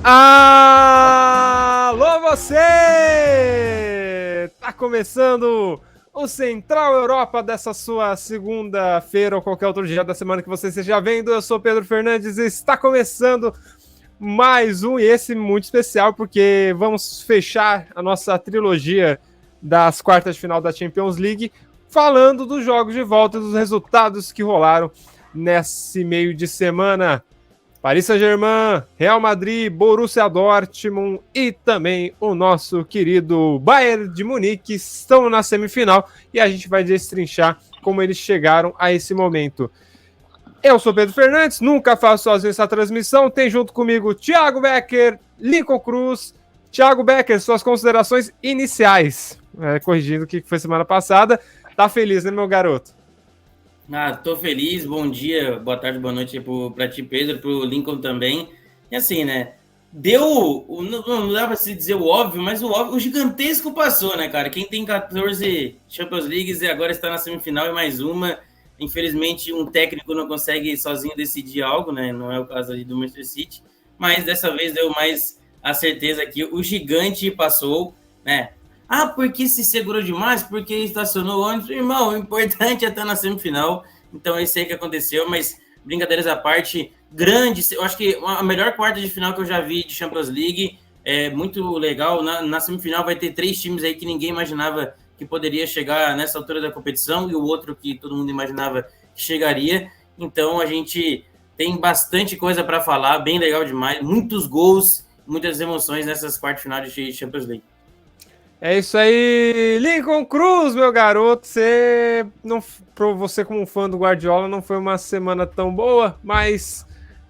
Alô você! Tá começando o Central Europa dessa sua segunda-feira ou qualquer outro dia da semana que você esteja vendo. Eu sou Pedro Fernandes e está começando mais um, e esse muito especial, porque vamos fechar a nossa trilogia das quartas de final da Champions League falando dos jogos de volta e dos resultados que rolaram nesse meio de semana. Paris Saint-Germain, Real Madrid, Borussia Dortmund e também o nosso querido Bayern de Munique estão na semifinal e a gente vai destrinchar como eles chegaram a esse momento. Eu sou Pedro Fernandes, nunca faço sozinho essa transmissão, tem junto comigo Thiago Becker, Lincoln Cruz. Thiago Becker, suas considerações iniciais, corrigindo o que foi semana passada. Tá feliz, né, meu garoto? Tô feliz, bom dia, boa tarde, boa noite para ti, Pedro, pro Lincoln também. E assim, né, não dá pra se dizer o óbvio, mas o gigantesco passou, né, cara? Quem tem 14 Champions Leagues e agora está na semifinal e mais uma, infelizmente um técnico não consegue sozinho decidir algo, né, não é o caso ali do Manchester City, mas dessa vez deu mais a certeza que o gigante passou, né? Porque se segurou demais, porque estacionou o ônibus. Irmão, o importante é estar na semifinal. Então, isso aí que aconteceu, mas brincadeiras à parte, grande. Eu acho que a melhor quarta de final que eu já vi de Champions League. É muito legal. Na semifinal vai ter 3 times aí que ninguém imaginava que poderia chegar nessa altura da competição e o outro que todo mundo imaginava que chegaria. Então, a gente tem bastante coisa para falar, bem legal demais. Muitos gols, muitas emoções nessas quartas de final de Champions League. É isso aí, Lincoln Cruz, meu garoto. Você como fã do Guardiola, não foi uma semana tão boa, mas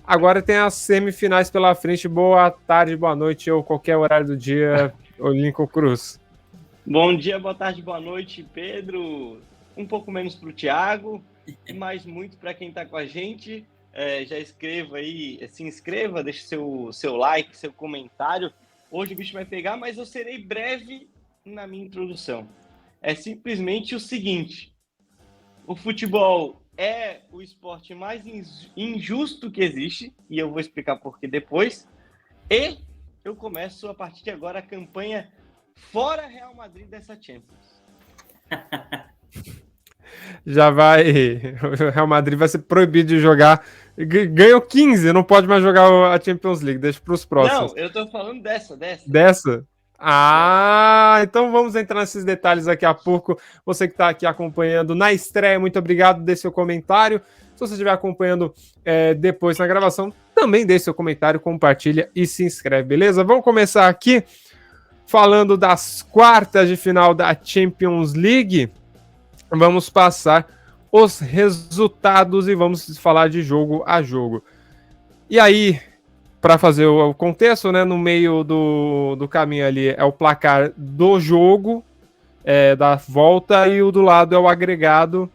agora tem as semifinais pela frente. Boa tarde, boa noite, ou qualquer horário do dia, o Lincoln Cruz. Bom dia, boa tarde, boa noite, Pedro. Um pouco menos para o Thiago, mas muito para quem está com a gente. Já escreva aí, se inscreva, deixe seu like, seu comentário. Hoje o bicho vai pegar, mas eu serei breve na minha introdução. É simplesmente o seguinte: o futebol é o esporte mais injusto que existe, e eu vou explicar por que depois. E eu começo a partir de agora a campanha fora Real Madrid dessa Champions. Já vai. O Real Madrid vai ser proibido de jogar. Ganhou 15, não pode mais jogar a Champions League, deixa para os próximos. Não, eu tô falando dessa. Dessa? Então vamos entrar nesses detalhes daqui a pouco. Você que está aqui acompanhando na estreia, muito obrigado, deixe seu comentário. Se você estiver acompanhando depois na gravação, também deixe seu comentário, compartilha e se inscreve, beleza? Vamos começar aqui falando das quartas de final da Champions League. Vamos passar os resultados e vamos falar de jogo a jogo. E aí, para fazer o contexto, né, no meio do caminho ali é o placar do jogo, da volta, e o do lado é o agregado.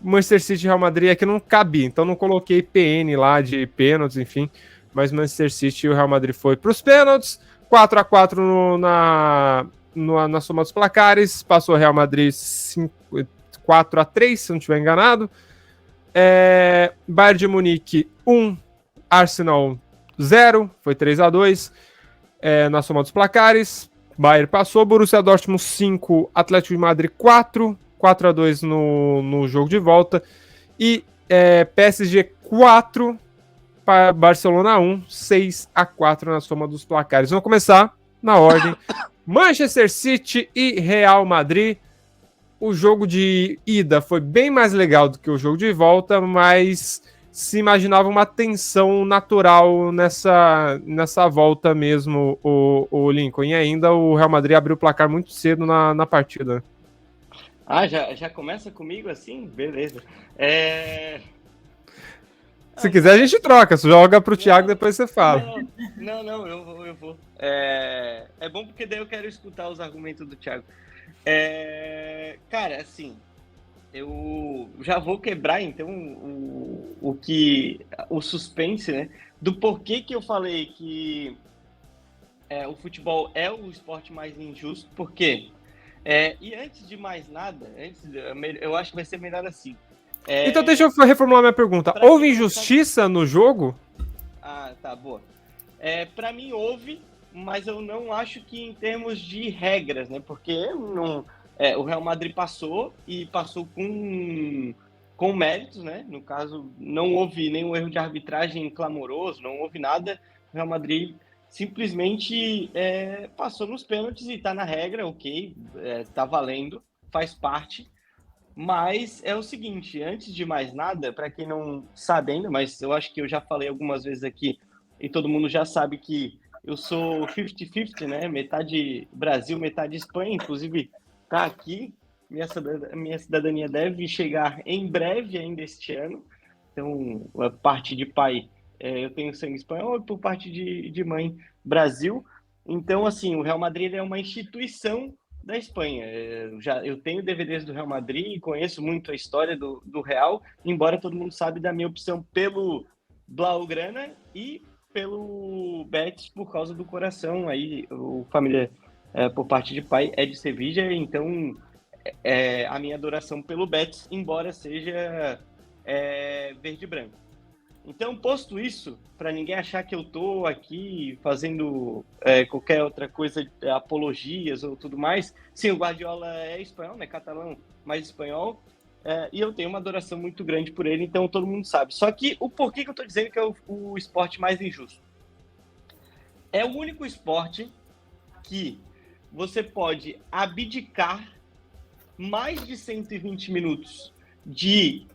Manchester City e Real Madrid aqui não cabia, então não coloquei PN lá de pênaltis, enfim, mas Manchester City e o Real Madrid foi para os pênaltis, 4-4 na soma dos placares, passou o Real Madrid 4-3, se não estiver enganado. Bayern de Munique 1, Arsenal 0, foi 3-2 na soma dos placares. Bayern passou, Borussia Dortmund 5, Atlético de Madrid 4-2 no jogo de volta. E PSG 4, Barcelona 1, 6-4 na soma dos placares. Vamos começar na ordem. Manchester City e Real Madrid. O jogo de ida foi bem mais legal do que o jogo de volta, mas se imaginava uma tensão natural nessa volta mesmo, o Lincoln. E ainda o Real Madrid abriu o placar muito cedo na partida. Já começa comigo assim? Beleza. Se quiser, a gente troca. Você joga pro Thiago, depois você fala. Não, eu vou. É bom porque daí eu quero escutar os argumentos do Thiago. Cara, assim, eu já vou quebrar então o suspense, né? Do porquê que eu falei que o futebol é o esporte mais injusto, porque e antes de mais nada, eu acho que vai ser melhor assim. Então deixa eu reformular minha pergunta. Houve injustiça no jogo? Tá, boa. Para mim houve, mas eu não acho que em termos de regras, né? Porque não, o Real Madrid passou e passou com méritos, né? No caso, não houve nenhum erro de arbitragem clamoroso, não houve nada. O Real Madrid simplesmente passou nos pênaltis e está na regra, ok, está valendo, faz parte. Mas é o seguinte, antes de mais nada, para quem não sabe ainda, mas eu acho que eu já falei algumas vezes aqui e todo mundo já sabe que eu sou 50-50, né? Metade Brasil, metade Espanha, inclusive tá aqui. Minha cidadania deve chegar em breve ainda este ano. Então, a parte de pai, eu tenho sangue espanhol e por parte de mãe, Brasil. Então, assim, o Real Madrid é uma instituição da Espanha. Eu tenho DVDs do Real Madrid e conheço muito a história do Real, embora todo mundo sabe da minha opção pelo Blaugrana e pelo Betis por causa do coração. Aí, o família, por parte de pai, é de Sevilha, então a minha adoração pelo Betis, embora seja verde e branco. Então, posto isso, para ninguém achar que eu tô aqui fazendo qualquer outra coisa, apologias ou tudo mais, sim, o Guardiola é espanhol, né, catalão, mas espanhol, e eu tenho uma adoração muito grande por ele, então todo mundo sabe. Só que o porquê que eu tô dizendo que é o esporte mais injusto? É o único esporte que você pode abdicar mais de 120 minutos de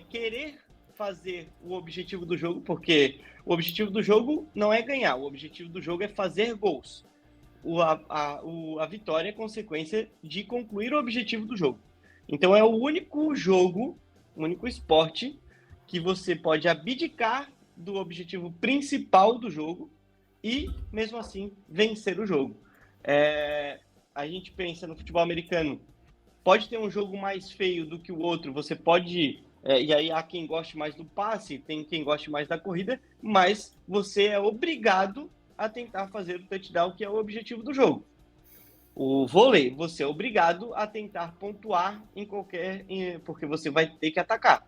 querer fazer o objetivo do jogo, porque o objetivo do jogo não é ganhar, o objetivo do jogo é fazer gols. A vitória é consequência de concluir o objetivo do jogo. Então é o único jogo, o único esporte que você pode abdicar do objetivo principal do jogo e, mesmo assim, vencer o jogo. A gente pensa no futebol americano, pode ter um jogo mais feio do que o outro, você pode... e aí há quem goste mais do passe, tem quem goste mais da corrida, mas você é obrigado a tentar fazer o touchdown, que é o objetivo do jogo. O vôlei, você é obrigado a tentar pontuar porque você vai ter que atacar.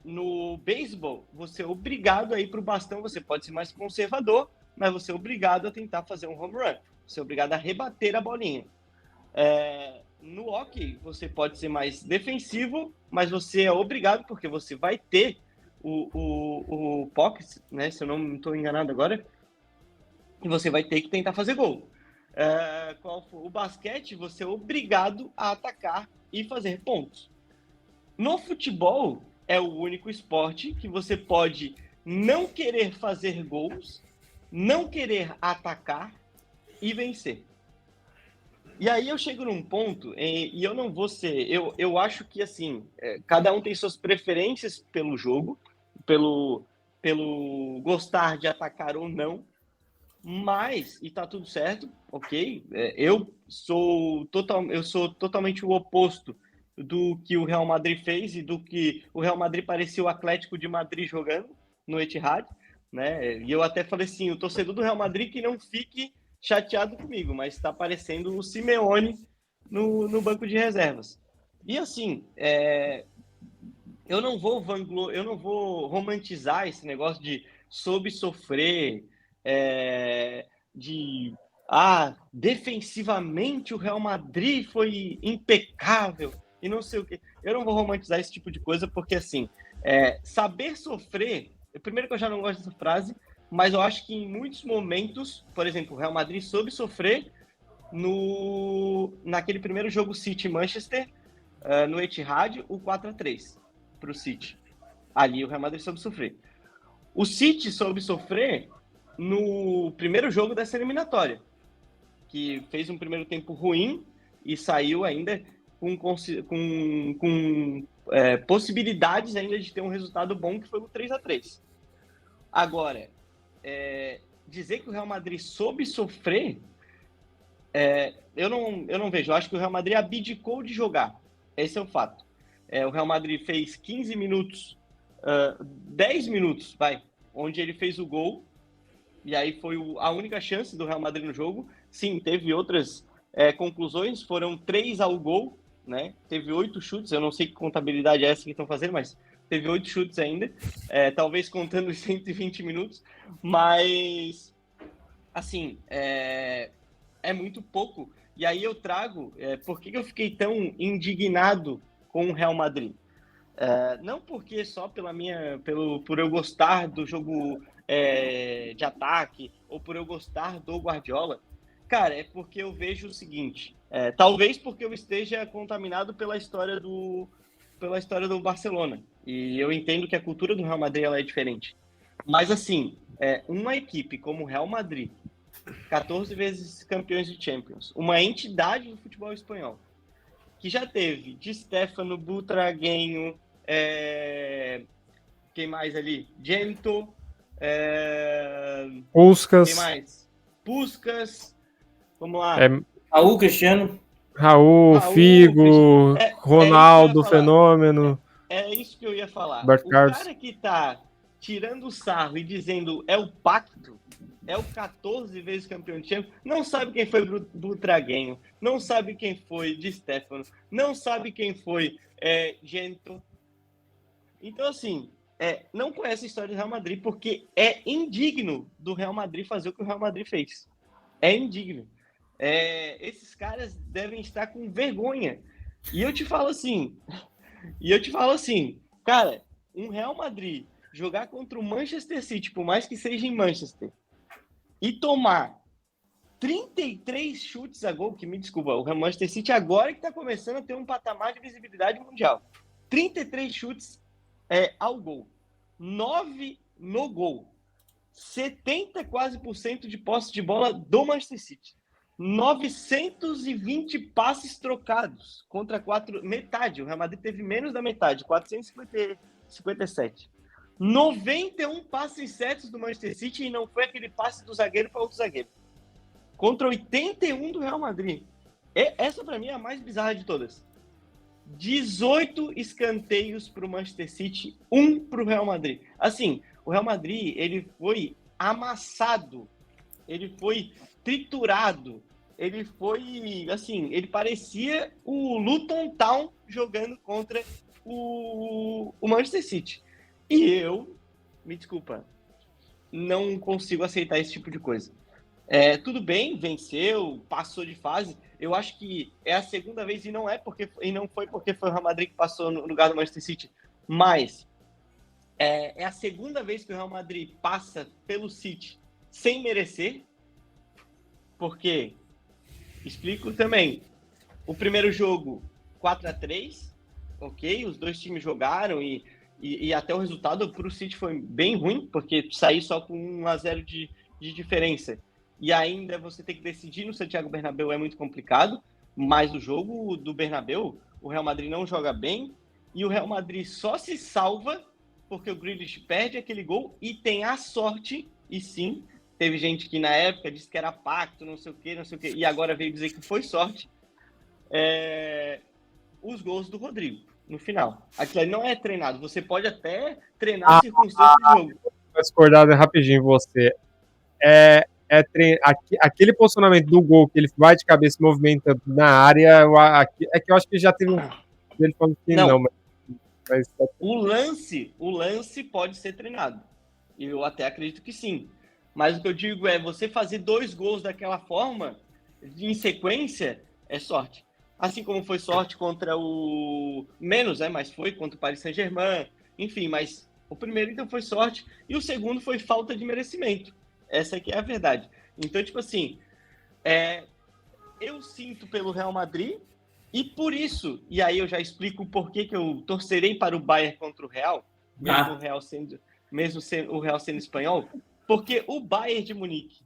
No beisebol, você é obrigado a ir para o bastão, você pode ser mais conservador, mas você é obrigado a tentar fazer um home run, você é obrigado a rebater a bolinha. No hockey, você pode ser mais defensivo, mas você é obrigado, porque você vai ter o pocket, né, se eu não estou enganado agora, e você vai ter que tentar fazer gol. O basquete, você é obrigado a atacar e fazer pontos. No futebol, é o único esporte que você pode não querer fazer gols, não querer atacar e vencer. E aí eu chego num ponto, e eu não vou ser... Eu acho que, assim, cada um tem suas preferências pelo jogo, pelo gostar de atacar ou não, mas, e tá tudo certo, ok? Eu sou totalmente o oposto do que o Real Madrid fez e do que o Real Madrid parecia o Atlético de Madrid jogando no Etihad, né? E eu até falei assim, o torcedor do Real Madrid que não fique chateado comigo, mas está parecendo o Simeone no banco de reservas. E assim, eu não vou romantizar esse negócio de soube sofrer, defensivamente o Real Madrid foi impecável e não sei o quê. Eu não vou romantizar esse tipo de coisa porque, assim, saber sofrer... Primeiro que eu já não gosto dessa frase, mas eu acho que em muitos momentos, por exemplo, o Real Madrid soube sofrer naquele primeiro jogo City-Manchester, no Etihad, o 4-3 para o City. Ali o Real Madrid soube sofrer. O City soube sofrer no primeiro jogo dessa eliminatória, que fez um primeiro tempo ruim e saiu ainda com possibilidades ainda de ter um resultado bom, que foi o 3-3. Agora, dizer que o Real Madrid soube sofrer, eu não vejo. Eu acho que o Real Madrid abdicou de jogar. Esse é o fato. O Real Madrid fez 15 minutos, 10 minutos, onde ele fez o gol, e aí foi a única chance do Real Madrid no jogo. Sim, teve outras conclusões, foram 3 ao gol, né? Teve 8 chutes, eu não sei que contabilidade é essa que estão fazendo, mas teve 8 chutes ainda, talvez contando os 120 minutos, mas, assim, é muito pouco. E aí eu trago, por que eu fiquei tão indignado com o Real Madrid? Não porque só por eu gostar do jogo de ataque, ou por eu gostar do Guardiola. Cara, é porque eu vejo o seguinte, talvez porque eu esteja contaminado pela história do Barcelona, e eu entendo que a cultura do Real Madrid ela é diferente. Mas assim, uma equipe como o Real Madrid, 14 vezes campeões de Champions, uma entidade do futebol espanhol, que já teve Di Stéfano, Butragueño, quem mais ali? Gento, Puskás. quem mais? Puskás, vamos lá. Raul, Cristiano. Raul, Figo, Ronaldo, Fenômeno. É isso que eu ia falar. Bert O Carlos. cara que tá tirando o sarro e dizendo é o pacto, é o 14 vezes campeão de Champions, não sabe quem foi Butragueño, não sabe quem foi Di Stéfano, não sabe quem foi Gento. Então, assim, não conhece a história do Real Madrid porque é indigno do Real Madrid fazer o que o Real Madrid fez. É indigno. Esses caras devem estar com vergonha. E eu te falo assim, cara, um Real Madrid jogar contra o Manchester City, por mais que seja em Manchester, e tomar 33 chutes a gol, que me desculpa, o Manchester City agora que está começando a ter um patamar de visibilidade mundial. 33 chutes ao gol. 9 no gol. 70 quase por cento de posse de bola do Manchester City. 920 passes trocados contra metade. O Real Madrid teve menos da metade, 457. 91 passes certos do Manchester City e não foi aquele passe do zagueiro para outro zagueiro. Contra 81 do Real Madrid. Essa para mim é a mais bizarra de todas. 18 escanteios para o Manchester City, 1 para o Real Madrid. Assim, o Real Madrid ele foi amassado, ele foi triturado, ele foi, assim, ele parecia o Luton Town jogando contra o Manchester City. E eu, me desculpa, não consigo aceitar esse tipo de coisa. Tudo bem, venceu, passou de fase. Eu acho que é a segunda vez e não foi porque foi o Real Madrid que passou no lugar do Manchester City, mas é a segunda vez que o Real Madrid passa pelo City sem merecer, porque, explico também, o primeiro jogo 4-3, ok, os dois times jogaram e até o resultado para o City foi bem ruim, porque sair só com 1-0 de diferença e ainda você tem que decidir no Santiago Bernabéu é muito complicado, mas o jogo do Bernabéu, o Real Madrid não joga bem e o Real Madrid só se salva porque o Grealish perde aquele gol e tem a sorte, e sim, teve gente que na época disse que era pacto, não sei o quê, e agora veio dizer que foi sorte, os gols do Rodrigo no final. Aquilo aí não é treinado, você pode até treinar as circunstâncias do jogo. Vou discordar rapidinho você. Aquele posicionamento do gol que ele vai de cabeça movimentando na área, é que eu acho que já teve ele falando que não, mas o lance pode ser treinado. E eu até acredito que sim. Mas o que eu digo é, você fazer 2 gols daquela forma, em sequência, é sorte. Assim como foi sorte contra o... mas foi contra o Paris Saint-Germain. Enfim, mas o primeiro então foi sorte e o segundo foi falta de merecimento. Essa aqui é a verdade. Então, tipo assim, eu sinto pelo Real Madrid e por isso, e aí eu já explico o porquê que eu torcerei para o Bayern contra o Real, mesmo o Real sendo espanhol, porque o Bayern de Munique,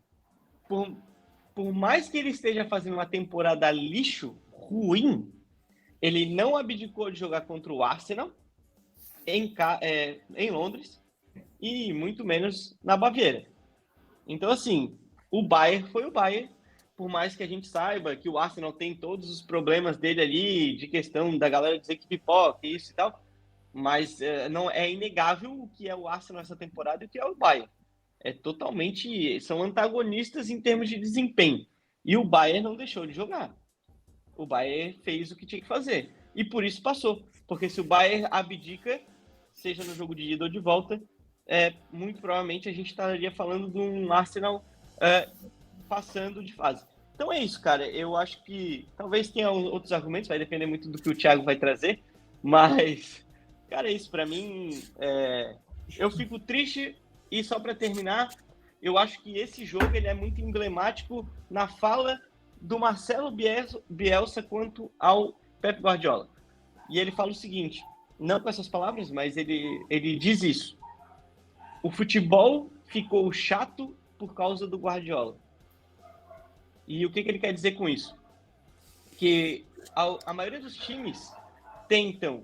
por mais que ele esteja fazendo uma temporada lixo, ruim, ele não abdicou de jogar contra o Arsenal em Londres e muito menos na Baviera. Então, assim, o Bayern foi o Bayern, por mais que a gente saiba que o Arsenal tem todos os problemas dele ali, de questão da galera dizer que pipoca, isso e tal, mas não é inegável o que é o Arsenal essa temporada e o que é o Bayern. São antagonistas em termos de desempenho. E o Bayern não deixou de jogar. O Bayern fez o que tinha que fazer. E por isso passou. Porque se o Bayern abdica, seja no jogo de ida ou de volta, muito provavelmente a gente estaria falando de um Arsenal passando de fase. Então é isso, cara. Eu acho que talvez tenha outros argumentos, vai depender muito do que o Thiago vai trazer, mas, cara, é isso. Para mim, eu fico triste. E só para terminar, eu acho que esse jogo ele é muito emblemático na fala do Marcelo Bielsa quanto ao Pep Guardiola. E ele fala o seguinte, não com essas palavras, mas ele diz isso. O futebol ficou chato por causa do Guardiola. E o que ele quer dizer com isso? Que a maioria dos times tentam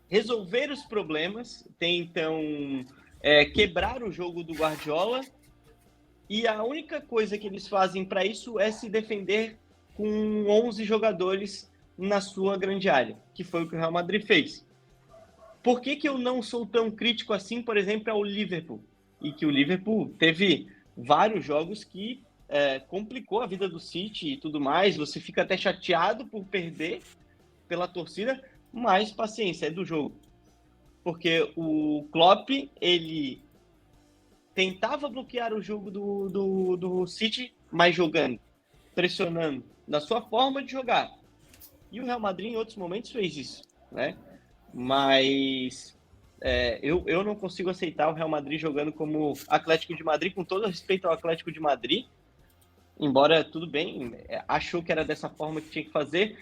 resolver os problemas, tentam quebrar o jogo do Guardiola, e a única coisa que eles fazem para isso é se defender com 11 jogadores na sua grande área, que foi o que o Real Madrid fez. Por que eu não sou tão crítico assim, por exemplo, ao Liverpool? E que o Liverpool teve vários jogos que complicou a vida do City e tudo mais, você fica até chateado por perder pela torcida, mas paciência, é do jogo. Porque o Klopp, ele tentava bloquear o jogo do City, mas jogando, pressionando, da sua forma de jogar. E o Real Madrid, em outros momentos, fez isso, né? Mas eu não consigo aceitar o Real Madrid jogando como Atlético de Madrid, com todo respeito ao Atlético de Madrid, embora, tudo bem, achou que era dessa forma que tinha que fazer.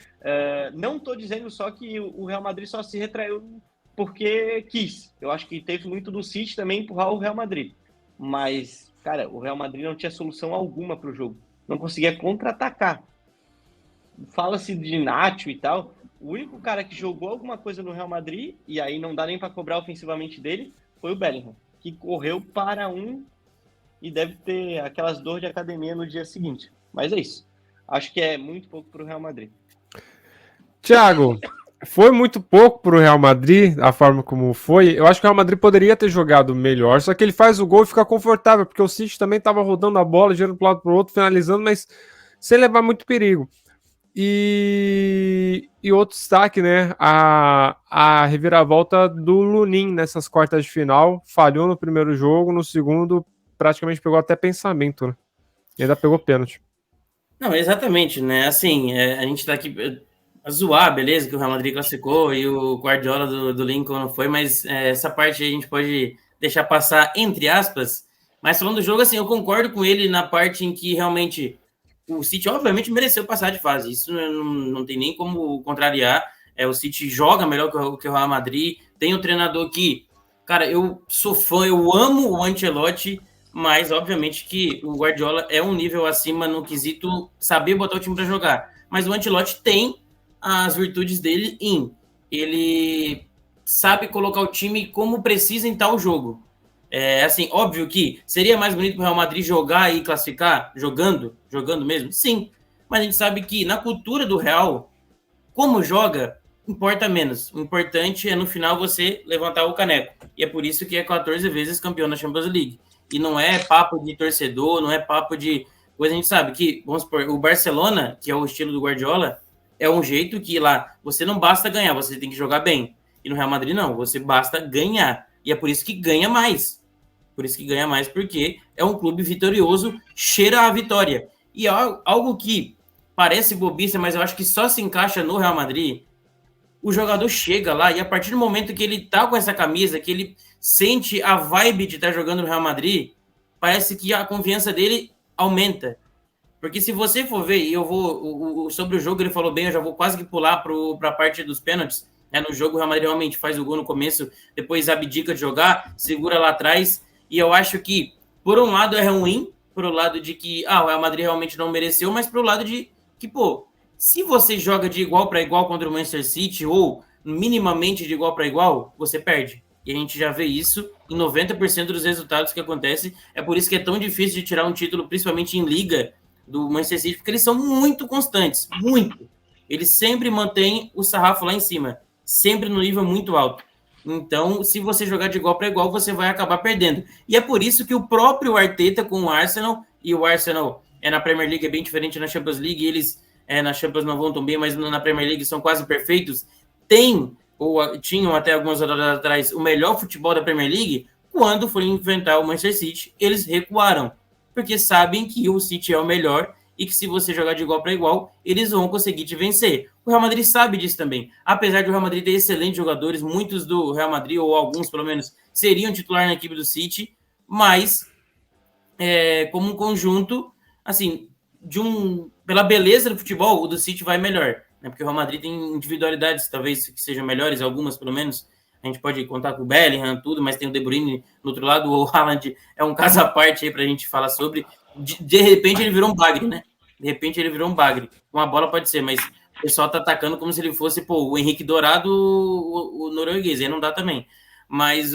Não estou dizendo só que o Real Madrid só se retraiu porque quis. Eu acho que teve muito do City também empurrar o Real Madrid. Mas, cara, o Real Madrid não tinha solução alguma para o jogo. Não conseguia contra-atacar. Fala-se de Nacho e tal. O único cara que jogou alguma coisa no Real Madrid, e aí não dá nem para cobrar ofensivamente dele, foi o Bellingham, que correu para e deve ter aquelas dores de academia no dia seguinte. Mas é isso. Acho que é muito pouco para o Real Madrid. Thiago, foi muito pouco para o Real Madrid, a forma como foi. Eu acho que o Real Madrid poderia ter jogado melhor, só que ele faz o gol e fica confortável, porque o City também estava rodando a bola, girando para um lado para o outro, finalizando, mas sem levar muito perigo. E outro destaque, né? A reviravolta do Lunin nessas quartas de final. Falhou no primeiro jogo, no segundo praticamente pegou até pensamento, né? E ainda pegou pênalti. Não, exatamente, né? Assim, a gente tá aqui a zoar, beleza, que o Real Madrid classificou e o Guardiola do Lincoln não foi, mas essa parte a gente pode deixar passar entre aspas. Mas falando do jogo, assim, eu concordo com ele na parte em que realmente o City, obviamente, mereceu passar de fase. Isso não tem nem como contrariar. O City joga melhor que o Real Madrid. Tem um treinador que, cara, eu sou fã, eu amo o Ancelotti, mas, obviamente, que o Guardiola é um nível acima no quesito saber botar o time para jogar. Mas o Ancelotti tem as virtudes dele ele sabe colocar o time como precisa em tal jogo. Assim, óbvio que seria mais bonito para o Real Madrid jogar e classificar jogando mesmo? Sim. Mas a gente sabe que na cultura do Real, como joga, importa menos. O importante é no final você levantar o caneco. E é por isso que é 14 vezes campeão da Champions League. E não é papo de torcedor, não é papo de coisa. A gente sabe que, vamos supor, o Barcelona, que é o estilo do Guardiola, é um jeito que lá você não basta ganhar, você tem que jogar bem. E no Real Madrid não, você basta ganhar. E é por isso que ganha mais. Por isso que ganha mais, porque é um clube vitorioso, cheira a vitória. E algo que parece bobice, mas eu acho que só se encaixa no Real Madrid, o jogador chega lá e a partir do momento que ele tá com essa camisa, que ele sente a vibe de estar jogando no Real Madrid, parece que a confiança dele aumenta. Porque se você for ver, e eu vou sobre o jogo ele falou bem, eu já vou quase que pular para a parte dos pênaltis. No jogo o Real Madrid realmente faz o gol no começo, depois abdica de jogar, segura lá atrás. E eu acho que, por um lado, é ruim, por um lado de que o Real Madrid realmente não mereceu, mas por um lado de que, se você joga de igual para igual contra o Manchester City, ou minimamente de igual para igual, você perde. E a gente já vê isso em 90% dos resultados que acontecem. É por isso que é tão difícil de tirar um título, principalmente em Liga, do Manchester City, porque eles são muito constantes, muito. Eles sempre mantêm o sarrafo lá em cima, sempre no nível muito alto. Então, se você jogar de igual para igual, você vai acabar perdendo. E é por isso que o próprio Arteta com o Arsenal, e o Arsenal na Premier League é bem diferente na Champions League, eles na Champions não vão tão bem, mas na Premier League são quase perfeitos, tem ou tinham até algumas horas atrás o melhor futebol da Premier League, quando foram enfrentar o Manchester City, eles recuaram, porque sabem que o City é o melhor e que se você jogar de igual para igual, eles vão conseguir te vencer. O Real Madrid sabe disso também. Apesar de o Real Madrid ter excelentes jogadores, muitos do Real Madrid, ou alguns pelo menos, seriam titular na equipe do City, mas como um conjunto, assim, pela beleza do futebol, o do City vai melhor, né? Porque o Real Madrid tem individualidades, talvez que sejam melhores, algumas pelo menos. A gente pode contar com o Bellingham, tudo, mas tem o De Bruyne no outro lado, o Haaland é um caso à parte aí pra gente falar sobre. De repente ele virou um bagre, né? De repente ele virou um bagre. Uma bola pode ser, mas o pessoal tá atacando como se ele fosse, o Henrique Dourado, o norueguês, aí não dá também. Mas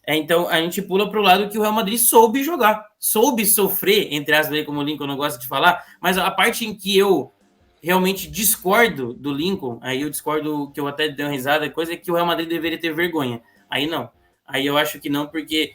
então a gente pula para o lado que o Real Madrid soube jogar, soube sofrer, entre aspas, como o Lincoln não gosta de falar, mas a parte em que eu realmente discordo do Lincoln, aí eu discordo, que eu até dei uma risada, coisa que o Real Madrid deveria ter vergonha. Aí não. Aí eu acho que não, porque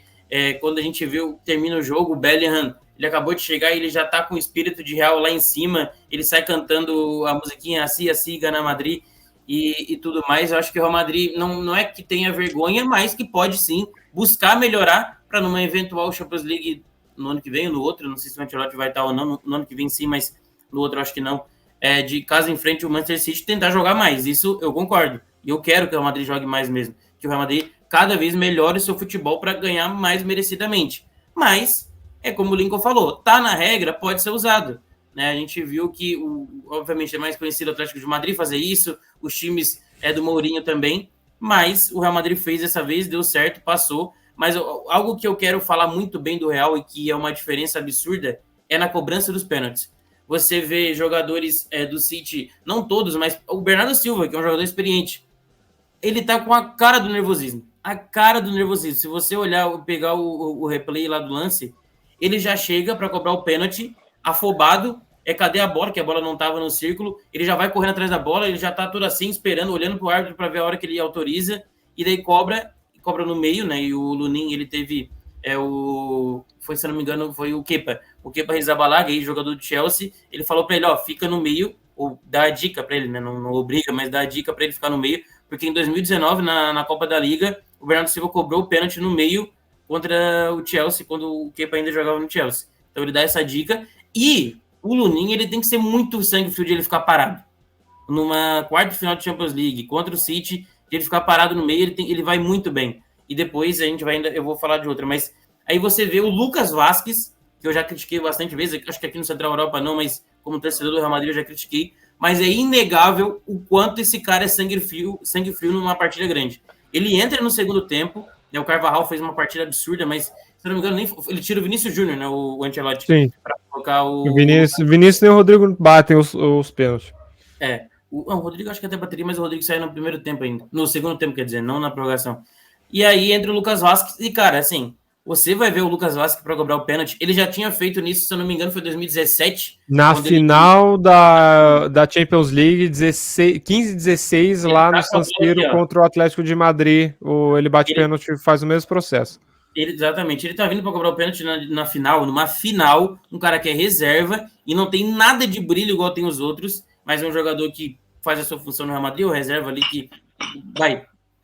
quando a gente termina o jogo, o Bellingham, ele acabou de chegar e ele já tá com o espírito de Real lá em cima, ele sai cantando a musiquinha assim, siga na Madrid e tudo mais. Eu acho que o Real Madrid não é que tenha vergonha, mas que pode sim buscar melhorar para numa eventual Champions League no ano que vem ou no outro, não sei se o Ancelotti vai estar ou não, no ano que vem sim, mas no outro eu acho que não, de caso em frente o Manchester City tentar jogar mais, isso eu concordo, e eu quero que o Real Madrid jogue mais mesmo, que o Real Madrid cada vez melhore o seu futebol para ganhar mais merecidamente, mas como o Lincoln falou, tá na regra, pode ser usado, né? A gente viu que, obviamente, é mais conhecido o Atlético de Madrid fazer isso, os times do Mourinho também, mas o Real Madrid fez dessa vez, deu certo, passou. Mas algo que eu quero falar muito bem do Real e que é uma diferença absurda é na cobrança dos pênaltis. Você vê jogadores do City, não todos, mas o Bernardo Silva, que é um jogador experiente, ele tá com a cara do nervosismo. A cara do nervosismo. Se você olhar, pegar o replay lá do lance, ele já chega para cobrar o pênalti, afobado, cadê a bola, que a bola não estava no círculo, ele já vai correndo atrás da bola, ele já está todo assim, esperando, olhando para o árbitro para ver a hora que ele autoriza, e daí cobra no meio, né, e o Lunin, ele teve, foi, se não me engano, foi o Kepa Arrizabalaga, jogador do Chelsea, ele falou para ele, fica no meio, ou dá a dica para ele, né, não obriga, mas dá a dica para ele ficar no meio, porque em 2019, na Copa da Liga, o Bernardo Silva cobrou o pênalti no meio contra o Chelsea, quando o Kepa ainda jogava no Chelsea. Então ele dá essa dica, e o Lunin, ele tem que ser muito sangue frio de ele ficar parado. Numa quarta final de Champions League, contra o City, de ele ficar parado no meio, ele vai muito bem. E depois eu vou falar de outra, mas aí você vê o Lucas Vazquez, que eu já critiquei bastante vezes, acho que aqui no Central Europa não, mas como torcedor do Real Madrid eu já critiquei, mas é inegável o quanto esse cara é sangue frio numa partida grande. Ele entra no segundo tempo, o Carvajal fez uma partida absurda, mas se não me engano, ele tira o Vinícius Júnior, né, o Ancelotti, para colocar o Vinícius e o Rodrigo batem os pênaltis. O Rodrigo acho que até bateria, mas o Rodrigo saiu no primeiro tempo ainda. No segundo tempo, quer dizer, não na prorrogação. E aí entra o Lucas Vazquez, e cara, assim, você vai ver o Lucas Vazquez para cobrar o pênalti, ele já tinha feito nisso, se eu não me engano, foi 2017. Na final da Champions League, 15-16, lá no San Siro, contra o Atlético de Madrid, ele bate pênalti e faz o mesmo processo. Exatamente, ele tá vindo para cobrar o pênalti numa final, um cara que é reserva e não tem nada de brilho igual tem os outros, mas é um jogador que faz a sua função no Real Madrid, o reserva ali que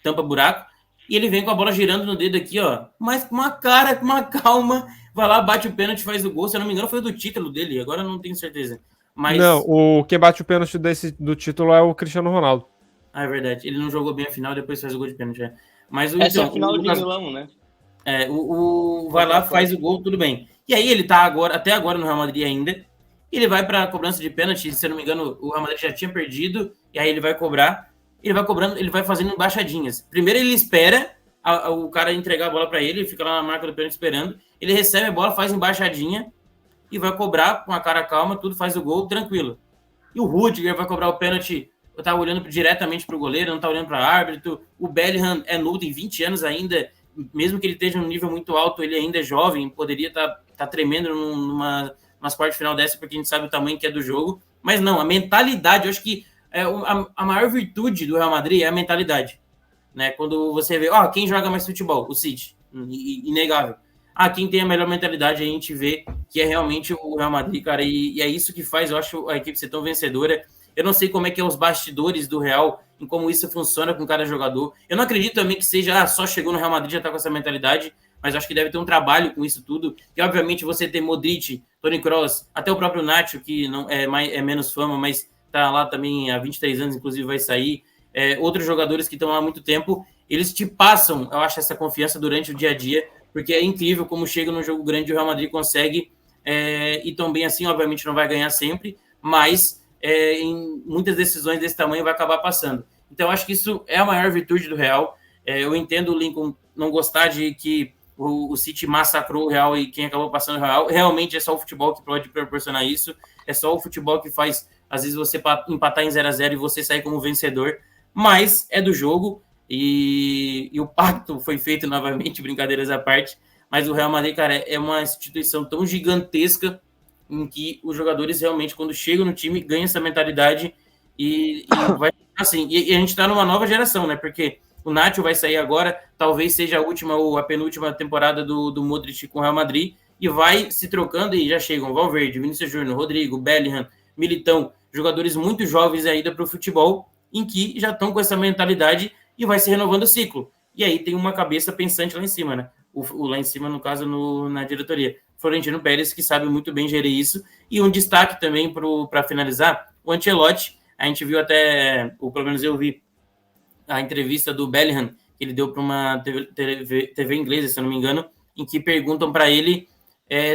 tampa buraco, e ele vem com a bola girando no dedo aqui, mas com uma cara, com uma calma, vai lá, bate o pênalti, faz o gol, se eu não me engano foi do título dele, agora eu não tenho certeza. Mas... Não, quem bate o pênalti do título é o Cristiano Ronaldo. É verdade, ele não jogou bem a final, depois faz o gol de pênalti. Mas essa é a final de Milão, né? Vai lá, faz o gol, tudo bem. E aí ele tá até agora no Real Madrid ainda, ele vai para a cobrança de pênalti, se eu não me engano, o Real Madrid já tinha perdido, e aí ele vai cobrar, ele vai cobrando, ele vai fazendo embaixadinhas. Primeiro ele espera o cara entregar a bola para ele fica lá na marca do pênalti esperando, ele recebe a bola, faz embaixadinha, e vai cobrar com a cara calma, tudo, faz o gol, tranquilo. E o Rudiger vai cobrar o pênalti, eu tava olhando diretamente pro goleiro, não tá olhando para árbitro, o Bellingham é nulo, tem 20 anos ainda, mesmo que ele esteja num nível muito alto, ele ainda é jovem, poderia tá tremendo umas quartas de final dessa, porque a gente sabe o tamanho que é do jogo, mas não, a mentalidade, eu acho que a maior virtude do Real Madrid é a mentalidade, né? Quando você vê, quem joga mais futebol? O City, inegável. Quem tem a melhor mentalidade, a gente vê que é realmente o Real Madrid, cara, e é isso que faz, eu acho, a equipe ser tão vencedora, Eu não sei como é que é os bastidores do Real, em como isso funciona com cada jogador. Eu não acredito também que seja, só chegou no Real Madrid, já tá com essa mentalidade, mas acho que deve ter um trabalho com isso tudo. E, obviamente, você tem Modric, Toni Kroos, até o próprio Nacho, que não é menos fama, mas tá lá também há 23 anos, inclusive vai sair. Outros jogadores que estão lá há muito tempo, eles te passam, eu acho, essa confiança durante o dia a dia, porque é incrível como chega no jogo grande o Real Madrid consegue, e também assim, obviamente, não vai ganhar sempre, mas em muitas decisões desse tamanho vai acabar passando. Então, eu acho que isso é a maior virtude do Real. Eu entendo o Lincoln não gostar de que o City massacrou o Real e quem acabou passando o Real. Realmente é só o futebol que pode proporcionar isso. É só o futebol que faz, às vezes, você empatar em 0-0 e você sair como vencedor. Mas é do jogo e o pacto foi feito novamente, brincadeiras à parte. Mas o Real Madrid, cara, é uma instituição tão gigantesca em que os jogadores realmente, quando chegam no time, ganham essa mentalidade e vai assim. E a gente tá numa nova geração, né? Porque o Nacho vai sair agora, talvez seja a última ou a penúltima temporada do Modric com o Real Madrid, e vai se trocando e já chegam Valverde, Vinícius Júnior, Rodrigo, Bellingham, Militão, jogadores muito jovens ainda para o futebol, em que já estão com essa mentalidade e vai se renovando o ciclo. E aí tem uma cabeça pensante lá em cima, né? Lá em cima, no caso, na diretoria. Florentino Pérez, que sabe muito bem gerir isso. E um destaque também para finalizar, o Ancelotti. A gente viu até, ou pelo menos eu vi, a entrevista do Bellingham, que ele deu para uma TV inglesa, se eu não me engano, em que perguntam para ele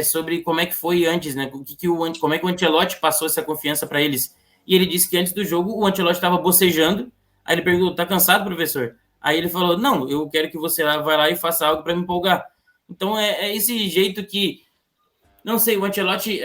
sobre como é que foi antes, né? Como é que o Ancelotti passou essa confiança para eles. E ele disse que antes do jogo o Ancelotti estava bocejando. Aí ele perguntou: tá cansado, professor? Aí ele falou: não, eu quero que você vai lá e faça algo para me empolgar. Então é esse jeito que, não sei, o Ancelotti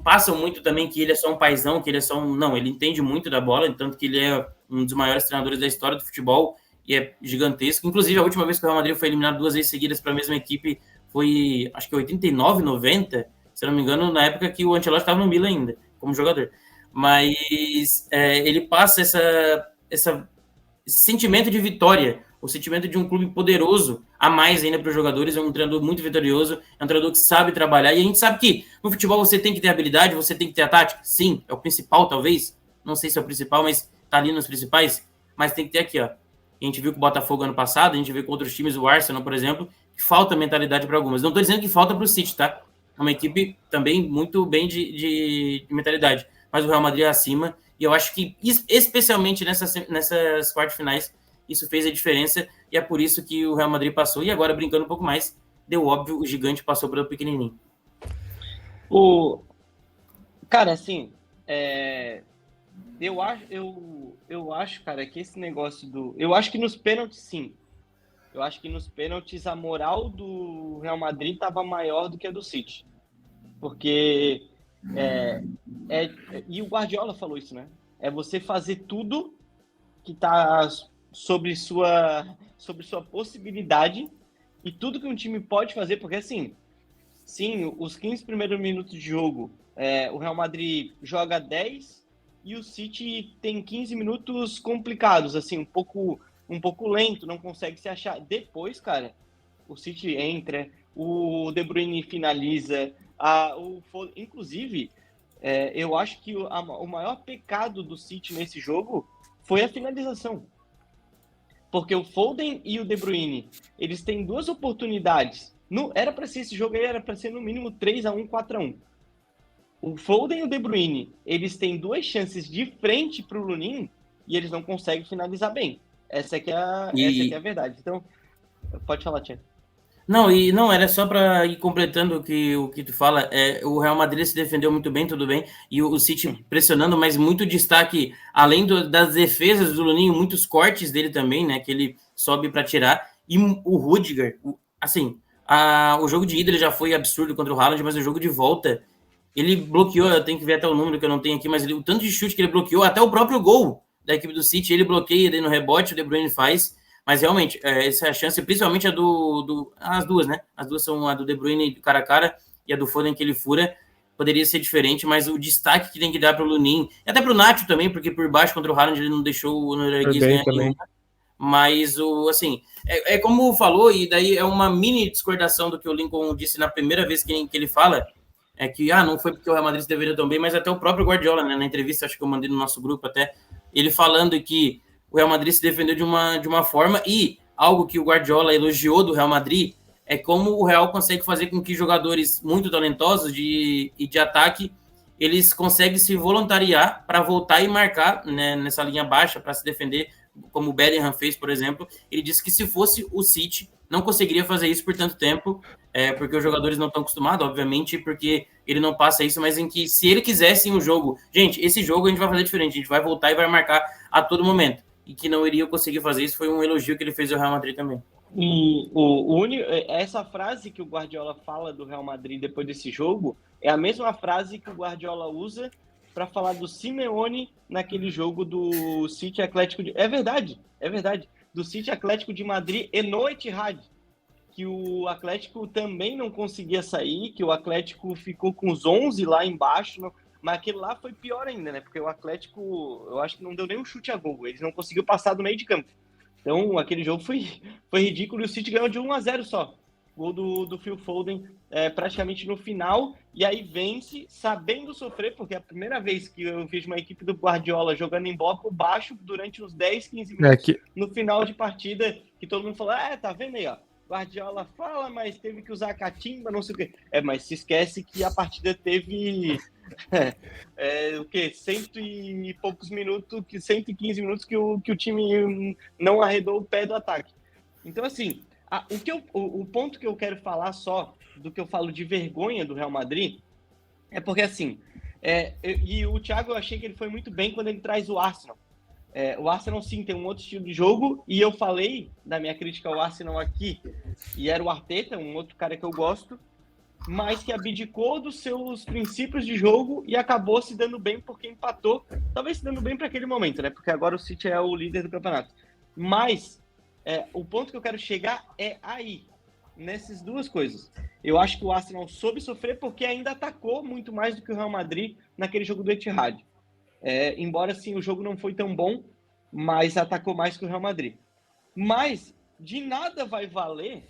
passam muito também que ele é só um paizão, que ele é só um... Não, ele entende muito da bola, tanto que ele é um dos maiores treinadores da história do futebol e é gigantesco. Inclusive, a última vez que o Real Madrid foi eliminado 2 vezes seguidas para a mesma equipe foi, acho que 89, 90, se eu não me engano, na época que o Ancelotti estava no Milan ainda, como jogador. Mas ele passa esse sentimento de vitória, o sentimento de um clube poderoso, a mais ainda para os jogadores. É um treinador muito vitorioso, é um treinador que sabe trabalhar, e a gente sabe que no futebol você tem que ter habilidade, você tem que ter a tática, sim, é o principal talvez, não sei se é o principal, mas tá ali nos principais, mas tem que ter aqui, ó. A gente viu com o Botafogo ano passado, a gente vê com outros times, o Arsenal, por exemplo, que falta mentalidade para algumas. Não estou dizendo que falta para o City, tá? É uma equipe também muito bem de mentalidade, mas o Real Madrid é acima, e eu acho que, especialmente nessas quartas finais, isso fez a diferença, e é por isso que o Real Madrid passou. E agora, brincando um pouco mais, deu óbvio, o gigante passou pelo pequenininho. Cara, assim, eu acho, cara, que esse negócio do... Eu acho que nos pênaltis, sim. Eu acho que nos pênaltis a moral do Real Madrid estava maior do que a do City. Porque... e o Guardiola falou isso, né? É você fazer tudo que está sobre sua possibilidade e tudo que um time pode fazer, porque assim, sim, os 15 primeiros minutos de jogo, o Real Madrid joga 10 e o City tem 15 minutos complicados, assim, um pouco lento, não consegue se achar. Depois, cara, o City entra, o De Bruyne finaliza, inclusive, eu acho que o maior pecado do City nesse jogo foi a finalização. Porque o Foden e o De Bruyne, eles têm duas oportunidades. Era para ser esse jogo aí, era para ser no mínimo 3-1, 4-1. O Foden e o De Bruyne, eles têm duas chances de frente para o Lunin e eles não conseguem finalizar bem. Essa aqui é a verdade. Então, pode falar, Tiago. Não, era só para ir completando o que tu fala. O Real Madrid se defendeu muito bem, tudo bem, e o City pressionando, mas muito destaque, além das defesas do Luninho, muitos cortes dele também, né, que ele sobe para tirar, e o Rudiger, assim, o jogo de ida ele já foi absurdo contra o Haaland, mas o jogo de volta, ele bloqueou, eu tenho que ver até o número que eu não tenho aqui, mas o tanto de chute que ele bloqueou, até o próprio gol da equipe do City, ele bloqueia daí no rebote, o De Bruyne faz. Mas realmente, essa é a chance, principalmente as duas, né? As duas são a do De Bruyne cara a cara e a do Foden que ele fura. Poderia ser diferente, mas o destaque que tem que dar para o Lunin, e até para o Nacho também, porque por baixo contra o Haaland ele não deixou o norueguês ganhar nenhuma. Mas, assim, como falou, e daí é uma mini discordação do que o Lincoln disse na primeira vez que ele fala, é que não foi porque o Real Madrid se deveria tão bem, mas até o próprio Guardiola, né, na entrevista, acho que eu mandei no nosso grupo até, ele falando que o Real Madrid se defendeu de uma forma, e algo que o Guardiola elogiou do Real Madrid é como o Real consegue fazer com que jogadores muito talentosos de ataque, eles conseguem se voluntariar para voltar e marcar, né, nessa linha baixa, para se defender, como o Bellingham fez, por exemplo. Ele disse que se fosse o City, não conseguiria fazer isso por tanto tempo, porque os jogadores não estão acostumados, obviamente, porque ele não passa isso, mas em que se ele quisesse um jogo, gente, esse jogo a gente vai fazer diferente, a gente vai voltar e vai marcar a todo momento, e que não iria conseguir fazer isso, foi um elogio que ele fez ao Real Madrid também. E essa frase que o Guardiola fala do Real Madrid depois desse jogo é a mesma frase que o Guardiola usa para falar do Simeone naquele jogo do City Atlético de... É verdade. Do City Atlético de Madrid e no Etihad, que o Atlético também não conseguia sair, que o Atlético ficou com os 11 lá embaixo, mas aquele lá foi pior ainda, né? Porque o Atlético, eu acho que não deu nem um chute a gol, eles não conseguiram passar do meio de campo. Então, aquele jogo foi ridículo e o City ganhou de 1-0 só. Gol do Phil Foden praticamente no final. E aí vence, sabendo sofrer, porque é a primeira vez que eu vejo uma equipe do Guardiola jogando em bloco baixo durante uns 10, 15 minutos no final de partida, que todo mundo falou, tá vendo aí, ó. Guardiola fala, mas teve que usar a catimba, não sei o quê. Mas se esquece que a partida teve... o quê? 100 e poucos minutos, 115 minutos que o time não arredou o pé do ataque. Então, assim, o ponto que eu quero falar só do que eu falo de vergonha do Real Madrid é porque, assim, e o Thiago, eu achei que ele foi muito bem quando ele traz o Arsenal. O Arsenal, sim, tem um outro estilo de jogo, e eu falei da minha crítica ao Arsenal aqui, e era o Arteta, um outro cara que eu gosto, mas que abdicou dos seus princípios de jogo e acabou se dando bem porque empatou. Talvez se dando bem para aquele momento, né? Porque agora o City é o líder do campeonato. Mas o ponto que eu quero chegar é aí, nessas duas coisas. Eu acho que o Arsenal soube sofrer porque ainda atacou muito mais do que o Real Madrid naquele jogo do Etihad. Embora, sim, o jogo não foi tão bom, mas atacou mais que o Real Madrid. Mas de nada vai valer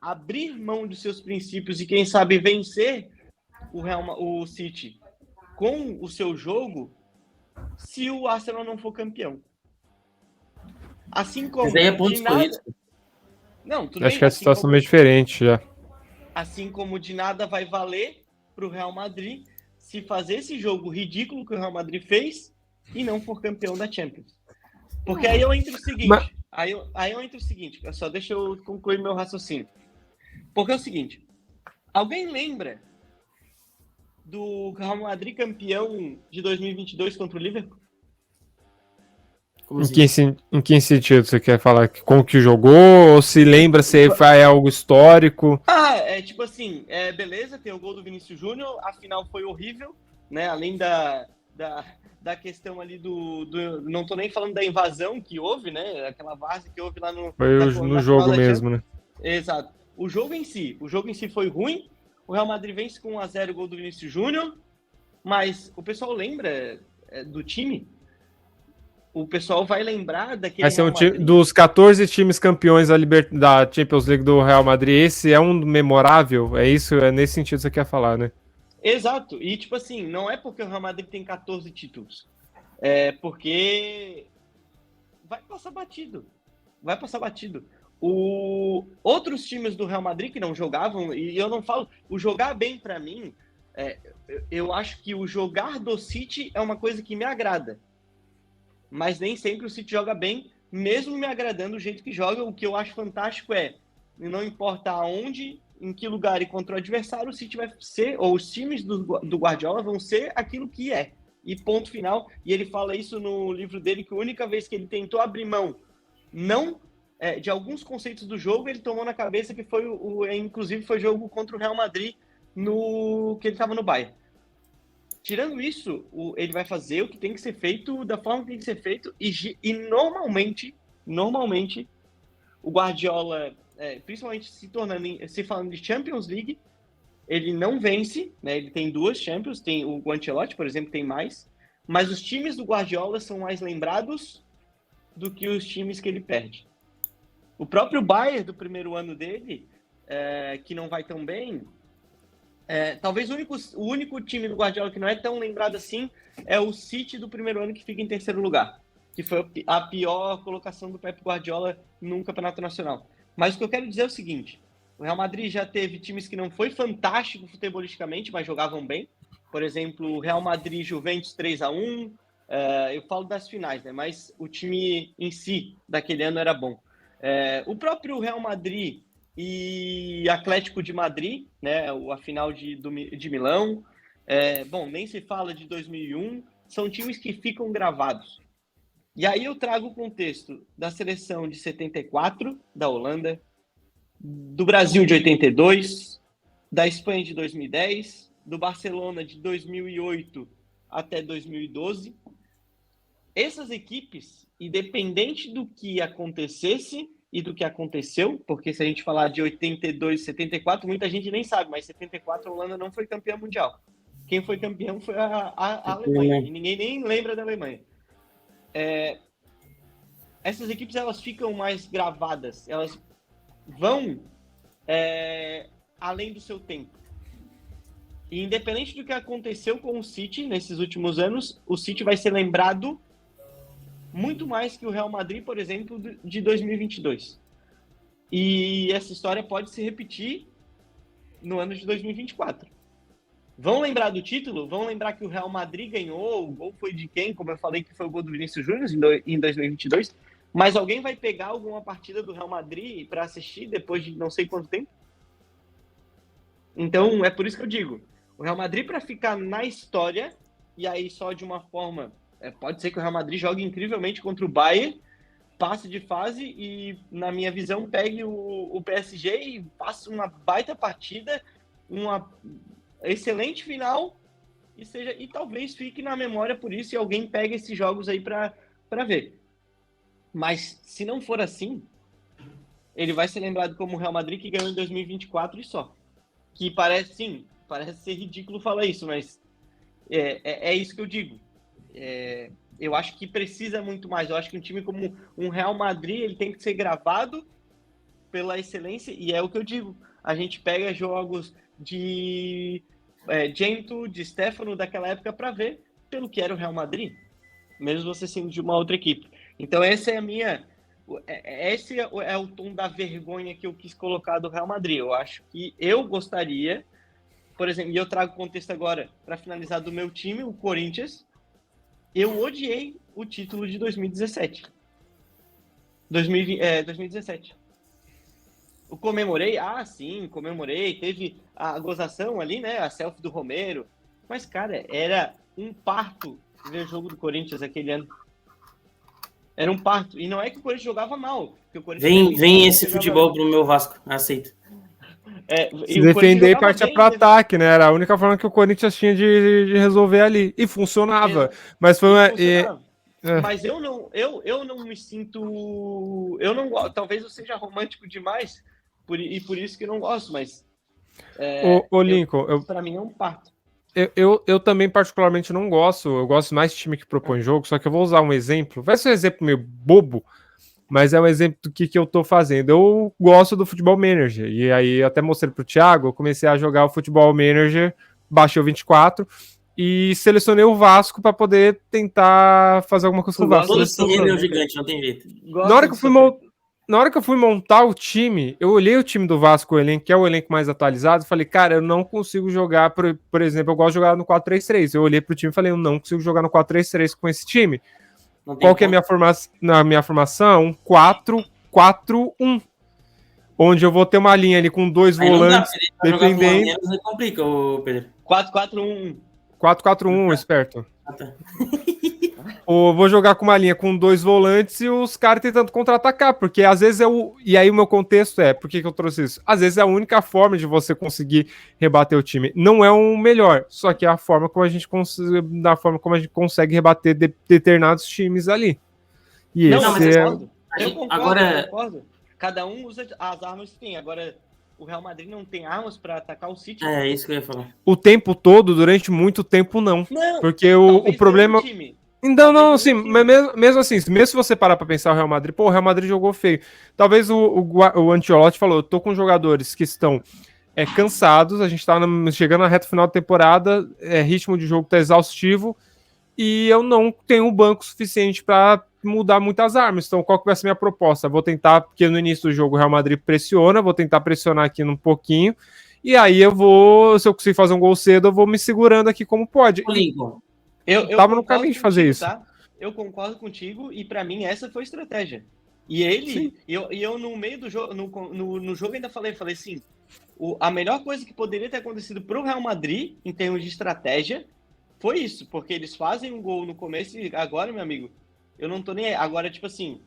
abrir mão de seus princípios e, quem sabe, vencer o City com o seu jogo se o Arsenal não for campeão. Assim como... Mas aí é pontos corridos. Não, tudo Acho bem, que a situação é meio diferente já. Assim como de nada vai valer para o Real Madrid se fazer esse jogo ridículo que o Real Madrid fez e não for campeão da Champions. Porque aí eu entro o seguinte... Aí eu entro o seguinte, só deixa eu concluir meu raciocínio. Porque é o seguinte, alguém lembra do Real Madrid campeão de 2022 contra o Liverpool? Em que sentido você quer falar? Como que jogou? Ou se lembra se é algo histórico? Tipo assim, beleza, tem o gol do Vinícius Júnior, a final foi horrível, né? Além da questão ali não tô nem falando da invasão que houve, né? Aquela várzea que houve lá no... no jogo mesmo, né? Exato. O jogo em si foi ruim, o Real Madrid vence com 1-0 o gol do Vinícius Júnior, mas o pessoal lembra do time? O pessoal vai lembrar daquele Real Madrid. Dos 14 times campeões da Champions League do Real Madrid, esse é um memorável? É isso? É nesse sentido que você quer falar, né? Exato. E, tipo assim, não é porque o Real Madrid tem 14 títulos. É porque vai passar batido. Outros times do Real Madrid que não jogavam, e eu não falo... O jogar bem, para mim, eu acho que o jogar do City é uma coisa que me agrada. Mas nem sempre o City joga bem, mesmo me agradando o jeito que joga. O que eu acho fantástico não importa aonde, em que lugar e contra o adversário, o City vai ser, ou os times do Guardiola vão ser aquilo que é. E ponto final. E ele fala isso no livro dele, que a única vez que ele tentou abrir mão de alguns conceitos do jogo, ele tomou na cabeça que inclusive foi jogo contra o Real Madrid, que ele estava no Bayern. Tirando isso, ele vai fazer o que tem que ser feito da forma que tem que ser feito e normalmente o Guardiola, principalmente se falando de Champions League, ele não vence, né? Ele tem 2 Champions, tem o Ancelotti, por exemplo, tem mais, mas os times do Guardiola são mais lembrados do que os times que ele perde. O próprio Bayern do primeiro ano dele, que não vai tão bem, talvez o único time do Guardiola que não é tão lembrado assim é o City do primeiro ano, que fica em terceiro lugar, que foi a pior colocação do Pep Guardiola num campeonato nacional. Mas o que eu quero dizer é o seguinte: o Real Madrid já teve times que não foi fantástico futebolisticamente, mas jogavam bem. Por exemplo, o Real Madrid Juventus 3-1. Eu falo das finais, né? Mas o time em si daquele ano era bom. O próprio Real Madrid e Atlético de Madrid, né? A final de Milão. Bom, nem se fala de 2001. São times que ficam gravados. E aí eu trago o contexto da seleção de 74, da Holanda, do Brasil de 82, da Espanha de 2010, do Barcelona de 2008 até 2012. Essas equipes, independente do que acontecesse e do que aconteceu, porque se a gente falar de 82, 74, muita gente nem sabe, mas 74 a Holanda não foi campeã mundial. Quem foi campeão foi a Alemanha, e ninguém nem lembra da Alemanha. Essas equipes, elas ficam mais gravadas, elas vão além do seu tempo. E independente do que aconteceu com o City nesses últimos anos, o City vai ser lembrado muito mais que o Real Madrid, por exemplo, de 2022. E essa história pode se repetir no ano de 2024. Vão lembrar do título? Vão lembrar que o Real Madrid ganhou, o gol foi de quem? Como eu falei, que foi o gol do Vinícius Júnior em 2022. Mas alguém vai pegar alguma partida do Real Madrid para assistir depois de não sei quanto tempo? Então, é por isso que eu digo, o Real Madrid, para ficar na história, e aí só de uma forma... pode ser que o Real Madrid jogue incrivelmente contra o Bayern, passe de fase e, na minha visão, pegue o PSG e faça uma baita partida, uma excelente final, e talvez fique na memória por isso e alguém pegue esses jogos aí para ver. Mas, se não for assim, ele vai ser lembrado como o Real Madrid que ganhou em 2024 e só. Que parece ser ridículo falar isso, mas é isso que eu digo. Eu acho que precisa muito mais. Eu acho que um time como um Real Madrid, ele tem que ser gravado pela excelência, e é o que eu digo. A gente pega jogos de Gento, de Stefano daquela época para ver pelo que era o Real Madrid, mesmo você sendo de uma outra equipe. Então essa é a minha... Esse é o tom da vergonha que eu quis colocar do Real Madrid. Eu acho que eu gostaria, por exemplo, e eu trago contexto agora para finalizar do meu time, o Corinthians. Eu odiei o título de 2017. 2017. Eu comemorei? Sim, comemorei. Teve a gozação ali, né? A selfie do Romero. Mas, cara, era um parto ver o jogo do Corinthians aquele ano. Era um parto. E não é que o Corinthians jogava mal. Vem esse futebol pro meu Vasco. Aceito. Se defender e partir para ataque, né? Era a única forma que o Corinthians tinha de resolver ali. E funcionava. Mas foi uma... Mas eu não me sinto... Talvez eu seja romântico demais, e por isso que eu não gosto, mas... Lincoln... Para mim é um parto. Eu também particularmente não gosto. Eu gosto mais de time que propõe jogo, só que eu vou usar um exemplo. Vai ser um exemplo meio bobo, mas é um exemplo do que eu tô fazendo. Eu gosto do Futebol Manager, e aí eu até mostrei pro Thiago, eu comecei a jogar o Futebol Manager, baixei o 24 e selecionei o Vasco para poder tentar fazer alguma coisa com o Vasco. Todo dinheiro é um gigante, não tem jeito. Na hora que eu fui montar o time, eu olhei o time do Vasco, o elenco, que é o elenco mais atualizado, e falei, cara, eu não consigo jogar, por exemplo, eu gosto de jogar no 4-3-3. Eu olhei pro time e falei, eu não consigo jogar no 4-3-3 com esse time. Qual que é a minha formação? Um 4-4-1. Onde eu vou ter uma linha ali com dois volantes, dependendo... Não complica, Pedro. 4-4-1. 4-4-1, esperto. Tá. Ou vou jogar com uma linha com dois volantes e os caras tentando contra-atacar, porque às vezes E aí o meu contexto por que eu trouxe isso? Às vezes é a única forma de você conseguir rebater o time. Não é o melhor, só que é a forma como a gente consegue rebater determinados times ali. E eu concordo. Cada um usa as armas que tem. Agora, o Real Madrid não tem armas para atacar o City. É isso que eu ia falar. O tempo todo, durante muito tempo, não. Porque o problema... Então, não, assim, mas mesmo assim, mesmo se você parar pra pensar o Real Madrid, pô, o Real Madrid jogou feio. Talvez o Ancelotti falou, eu tô com jogadores que estão cansados, a gente tá chegando na reta final da temporada, ritmo de jogo tá exaustivo, e eu não tenho um banco suficiente para mudar muitas armas. Então, qual que vai ser a minha proposta? Vou tentar, porque no início do jogo o Real Madrid pressiona, vou tentar pressionar aqui um pouquinho, e aí eu vou, se eu conseguir fazer um gol cedo, eu vou me segurando aqui como pode. Lincoln. Eu tava no caminho de fazer isso. Tá? Eu concordo contigo, e para mim essa foi a estratégia. E ele, eu no meio do jogo, no jogo ainda falei assim, a melhor coisa que poderia ter acontecido pro Real Madrid, em termos de estratégia, foi isso, porque eles fazem um gol no começo e agora, meu amigo, eu não tô nem aí. Agora, tipo assim,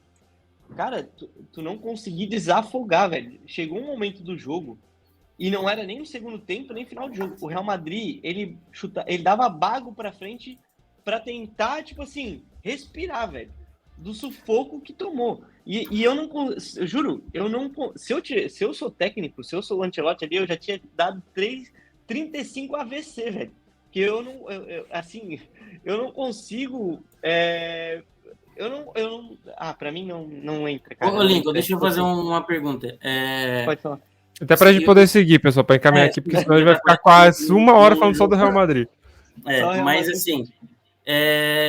cara, tu não consegui desafogar, velho. Chegou um momento do jogo e não era nem no segundo tempo, nem final de jogo. O Real Madrid, ele dava bago pra frente pra tentar, tipo assim, respirar, velho, do sufoco que tomou. E eu não, eu juro, eu não, se eu sou técnico, se eu sou o Ancelotti ali, eu já tinha dado 35 AVC, velho. Que eu não, assim, eu não consigo, pra mim não entra, cara. Ô, Lincoln, deixa eu fazer uma pergunta. Pode falar. Até pra gente poder seguir, pessoal, pra encaminhar aqui, porque senão a gente vai ficar quase uma hora falando só do Real Madrid. Mas assim,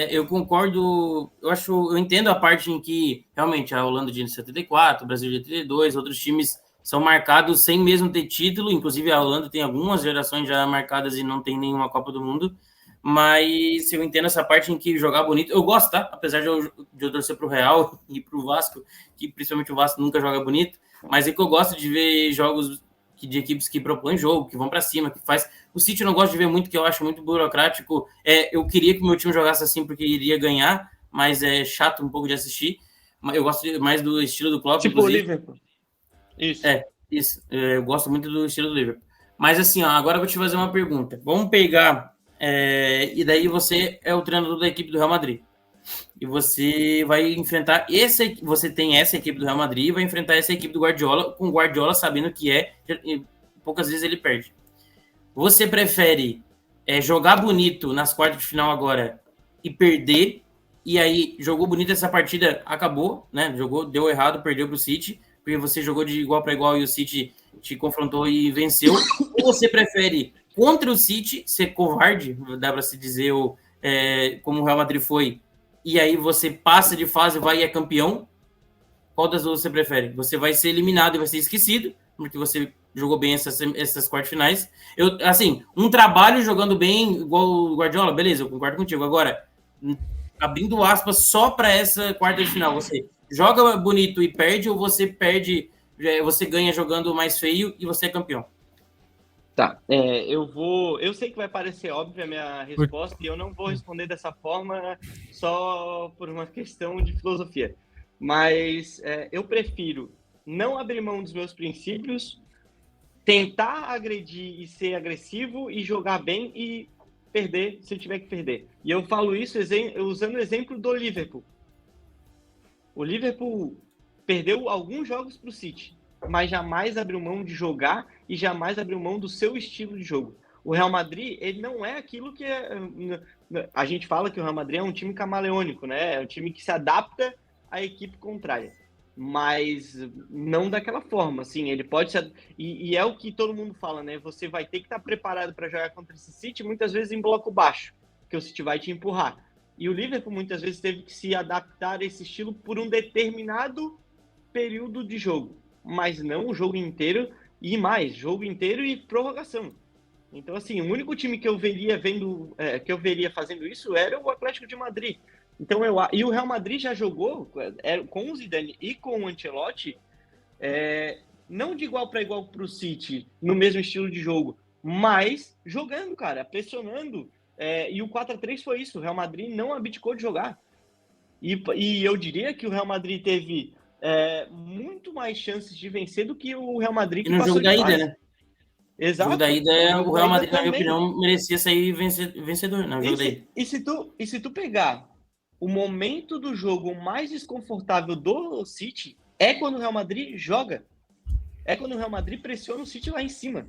eu concordo, eu entendo a parte em que realmente a Holanda de 74, o Brasil de 82, outros times são marcados sem mesmo ter título, inclusive a Holanda tem algumas gerações já marcadas e não tem nenhuma Copa do Mundo, mas eu entendo essa parte em que jogar bonito, eu gosto, tá? Apesar de eu torcer pro Real e pro Vasco, que principalmente o Vasco nunca joga bonito, mas é que eu gosto de ver jogos de equipes que propõem jogo, que vão para cima, que faz... O City eu não gosto de ver muito, que eu acho muito burocrático. Eu queria que o meu time jogasse assim, porque iria ganhar, mas é chato um pouco de assistir. Eu gosto mais do estilo do Klopp, tipo inclusive. O Liverpool. Isso. Isso. Eu gosto muito do estilo do Liverpool. Mas assim, ó, agora eu vou te fazer uma pergunta. Vamos pegar... e daí você é o treinador da equipe do Real Madrid. E você vai enfrentar você tem essa equipe do Real Madrid e vai enfrentar essa equipe do Guardiola, com o Guardiola sabendo que poucas vezes ele perde. Você prefere jogar bonito nas quartas de final agora e perder, e aí jogou bonito essa partida, acabou, né? Deu errado, perdeu pro City, porque você jogou de igual para igual e o City te confrontou e venceu. Ou você prefere contra o City ser covarde, dá para se dizer, como o Real Madrid foi, e aí você passa de fase, vai e é campeão? Qual das duas você prefere? Você vai ser eliminado e vai ser esquecido, porque você jogou bem essas quartas finais. Assim, um trabalho jogando bem, igual o Guardiola, beleza, eu concordo contigo. Agora, abrindo aspas só para essa quarta de final, você joga bonito e perde, ou você perde, você ganha jogando mais feio e você é campeão? Tá, eu sei que vai parecer óbvia a minha resposta e eu não vou responder dessa forma só por uma questão de filosofia, mas eu prefiro não abrir mão dos meus princípios, tentar agredir e ser agressivo e jogar bem e perder se eu tiver que perder. E eu falo isso usando o exemplo do Liverpool. O Liverpool perdeu alguns jogos para o City, mas jamais abriu mão de jogar e jamais abriu mão do seu estilo de jogo. O Real Madrid, ele não é aquilo que a gente fala que o Real Madrid é um time camaleônico, né? É um time que se adapta à equipe contrária, mas não daquela forma, assim, ele pode ser, e é o que todo mundo fala, né? Você vai ter que estar preparado para jogar contra esse City, muitas vezes em bloco baixo, que o City vai te empurrar. E o Liverpool muitas vezes teve que se adaptar a esse estilo por um determinado período de jogo, mas não o jogo inteiro, e mais, jogo inteiro e prorrogação. Então, assim, o único time que eu veria fazendo isso era o Atlético de Madrid. Então, e o Real Madrid já jogou com o Zidane e com o Ancelotti, não de igual para igual para o City, no mesmo estilo de jogo, mas jogando, cara, pressionando. E o 4-3 foi isso, o Real Madrid não abdicou de jogar. E eu diria que o Real Madrid teve muito mais chances de vencer do que o Real Madrid que no passou jogo da de ida, fase. né? Exato. No jogo da ida, o Real Madrid, na minha também. opinião, merecia sair vencedor no jogo da ida. E se tu pegar o momento do jogo mais desconfortável do City, é quando o Real Madrid joga. É quando o Real Madrid pressiona o City lá em cima.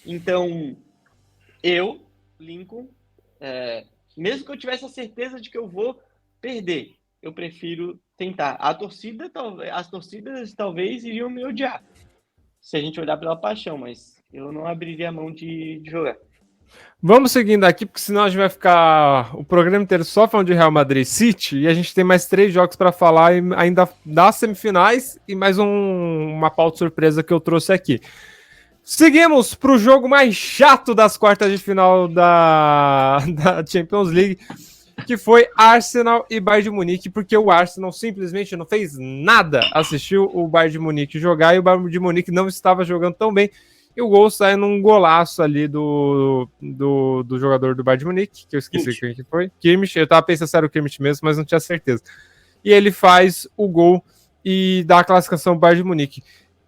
Então, Lincoln, mesmo que eu tivesse a certeza de que eu vou perder. Eu prefiro tentar. As torcidas talvez iriam me odiar, se a gente olhar pela paixão, mas eu não abriria a mão de jogar. Vamos seguindo aqui, porque senão a gente vai ficar o programa inteiro só falando de Real Madrid City, e a gente tem mais 3 jogos para falar, e ainda das semifinais, e mais uma pauta surpresa que eu trouxe aqui. Seguimos para o jogo mais chato das quartas de final da Champions League, que foi Arsenal e Bayern de Munique, porque o Arsenal simplesmente não fez nada, assistiu o Bayern de Munique jogar, e o Bayern de Munique não estava jogando tão bem, e o gol sai num golaço ali do jogador do Bayern de Munique, que eu esqueci quem que foi, Kimmich. Eu tava pensando se era o Kimmich mesmo, mas não tinha certeza. E ele faz o gol e dá a classificação ao Bayern de Munique.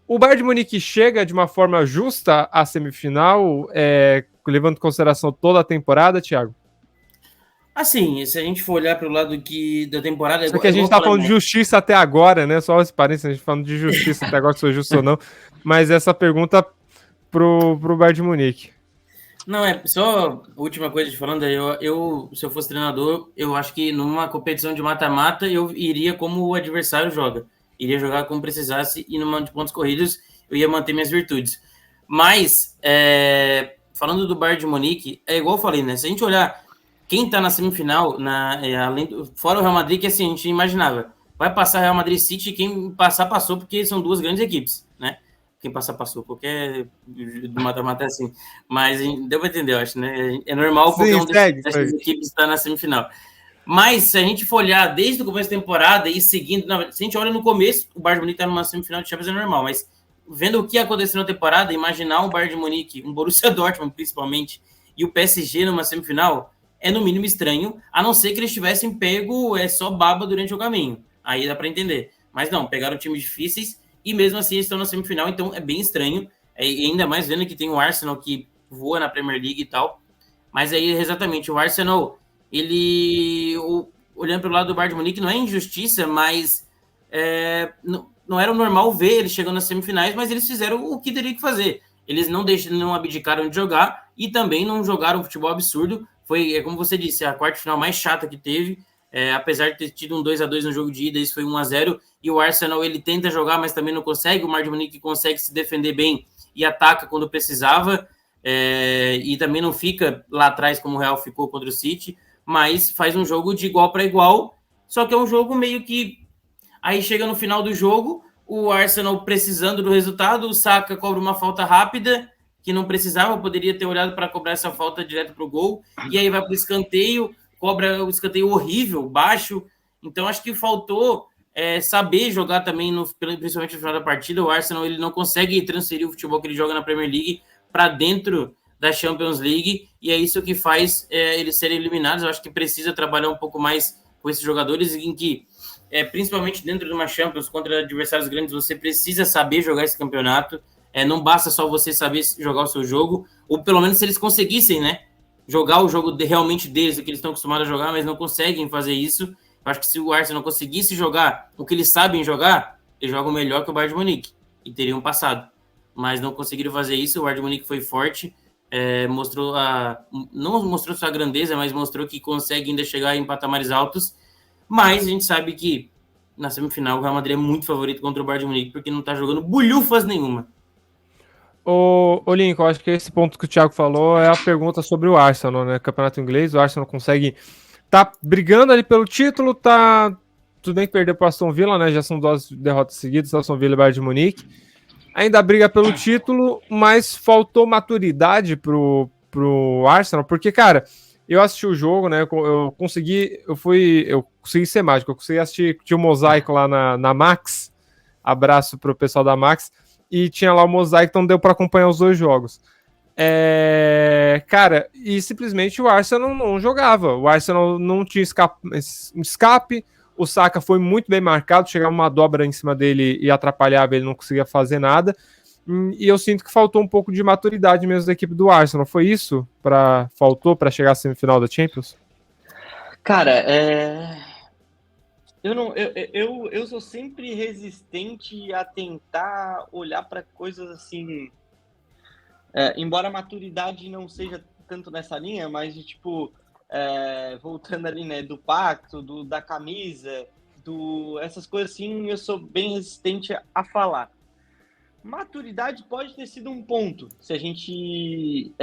O Bayern de Munique chega de uma forma justa à semifinal, levando em consideração toda a temporada, Thiago? Assim, se a gente for olhar para o lado da temporada... Só que a gente tá falando de justiça até agora, né? Só as parênteses, a gente falando de justiça até agora, se foi justo ou não. Mas essa pergunta pro Bayern de Munique. Não, só a última coisa de falando, se eu fosse treinador, eu acho que numa competição de mata-mata, eu iria como o adversário joga. Iria jogar como precisasse, e numa de pontos corridos, eu ia manter minhas virtudes. Mas, falando do Bayern de Munique, é igual eu falei, né? Se a gente olhar quem tá na semifinal, fora o Real Madrid, que assim, a gente imaginava, vai passar Real Madrid City, quem passar, passou, porque são 2 grandes equipes, né? Quem passar, passou. Qualquer do mata-mata é assim. Mas deu para entender, eu acho, né? É normal qualquer um dessas equipes estar na semifinal. Mas se a gente for olhar desde o começo da temporada e seguindo... Não, se a gente olha no começo, o Bayern de Munique está numa semifinal de Champions é normal. Mas vendo o que aconteceu na temporada, imaginar um Bayern de Munique, um Borussia Dortmund principalmente, e o PSG numa semifinal, é no mínimo estranho, a não ser que eles tivessem pego só baba durante o caminho. Aí dá para entender. Mas não, pegaram times difíceis e mesmo assim eles estão na semifinal, então é bem estranho. E ainda mais vendo que tem o Arsenal que voa na Premier League e tal. Mas aí, exatamente, o Arsenal, olhando pelo lado do Bayern de Munique, não é injustiça, mas não era normal ver eles chegando nas semifinais, mas eles fizeram o que teria que fazer. Eles não abdicaram de jogar e também não jogaram um futebol absurdo. Foi, como você disse, a quarta final mais chata que teve. Apesar de ter tido um 2-2 no jogo de ida, isso foi 1-0, e o Arsenal ele tenta jogar, mas também não consegue. O Bayern de Munique consegue se defender bem e ataca quando precisava, e também não fica lá atrás como o Real ficou contra o City, mas faz um jogo de igual para igual, só que é um jogo meio que... Aí chega no final do jogo, o Arsenal precisando do resultado, o Saka cobra uma falta rápida, que não precisava, poderia ter olhado para cobrar essa falta direto para o gol, e aí vai para o escanteio, cobra o escanteio horrível, baixo. Então acho que faltou saber jogar também, principalmente no final da partida. O Arsenal ele não consegue transferir o futebol que ele joga na Premier League para dentro da Champions League, e é isso que faz eles serem eliminados. Eu acho que precisa trabalhar um pouco mais com esses jogadores, em que, principalmente dentro de uma Champions, contra adversários grandes, você precisa saber jogar esse campeonato. Não basta só você saber jogar o seu jogo, ou pelo menos se eles conseguissem, né? Jogar o jogo realmente deles, o que eles estão acostumados a jogar, mas não conseguem fazer isso. Eu acho que se o Arsenal conseguisse jogar o que eles sabem jogar, eles jogam melhor que o Bayern de Munique e teriam passado. Mas não conseguiram fazer isso. O Bayern de Munique foi forte, não mostrou sua grandeza, mas mostrou que consegue ainda chegar em patamares altos. Mas a gente sabe que na semifinal o Real Madrid é muito favorito contra o Bayern de Munique, porque não está jogando bulhufas nenhuma. Ô Lincoln, acho que esse ponto que o Thiago falou é a pergunta sobre o Arsenal, né? Campeonato inglês, o Arsenal consegue... Tá brigando ali pelo título, tá... Tudo bem que perdeu para o Aston Villa, né? Já são 2 derrotas seguidas, Aston Villa e Bayern de Munique. Ainda briga pelo título, mas faltou maturidade pro Arsenal, porque, cara, eu assisti o jogo, né? Eu consegui ser mágico, eu consegui assistir, tinha o mosaico lá na Max. Abraço pro pessoal da Max. E tinha lá o mosaico, então deu para acompanhar os 2 jogos. Cara, e simplesmente o Arsenal não jogava. O Arsenal não tinha escape. O Saka foi muito bem marcado, chegava uma dobra em cima dele e atrapalhava, ele não conseguia fazer nada. E eu sinto que faltou um pouco de maturidade mesmo da equipe do Arsenal. Foi isso? Faltou para chegar à semifinal da Champions? Cara, eu sou sempre resistente a tentar olhar para coisas assim, embora a maturidade não seja tanto nessa linha, mas de tipo, voltando ali, né, do pacto, da camisa, essas coisas assim, eu sou bem resistente a falar. Maturidade pode ter sido um ponto, se a gente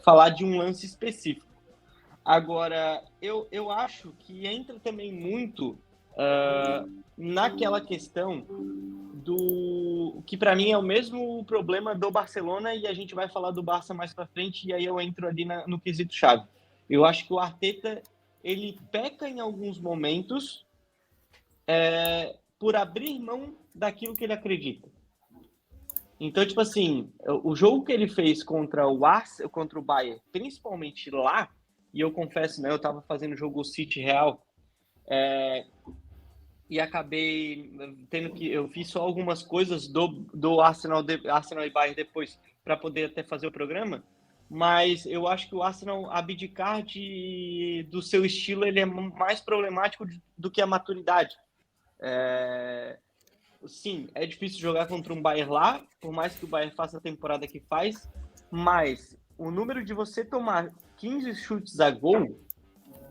falar de um lance específico. Agora, eu acho que entra também muito naquela questão que para mim é o mesmo problema do Barcelona, e a gente vai falar do Barça mais para frente, e aí eu entro ali no quesito chave. Eu acho que o Arteta, ele peca em alguns momentos por abrir mão daquilo que ele acredita. Então, tipo assim, o jogo que ele fez contra o Bayern, principalmente lá, e eu confesso, né, eu tava fazendo o jogo City Real, e acabei eu fiz só algumas coisas do Arsenal e Bayern depois, para poder até fazer o programa, mas eu acho que o Arsenal abdicar do seu estilo, ele é mais problemático do que a maturidade. Sim, é difícil jogar contra um Bayern lá, por mais que o Bayern faça a temporada que faz, mas o número de você tomar 15 chutes a gol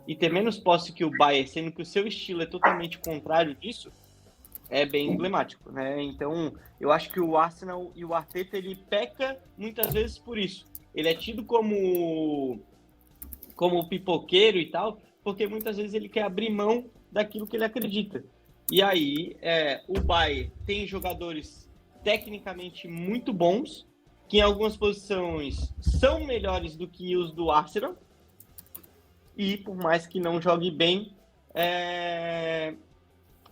e ter menos posse que o Bayern, sendo que o seu estilo é totalmente contrário disso, é bem emblemático, né? Então, eu acho que o Arsenal e o Arteta, ele peca muitas vezes por isso. Ele é tido como pipoqueiro e tal, porque muitas vezes ele quer abrir mão daquilo que ele acredita. E aí, o Bayern tem jogadores tecnicamente muito bons, que em algumas posições são melhores do que os do Arsenal, e por mais que não jogue bem,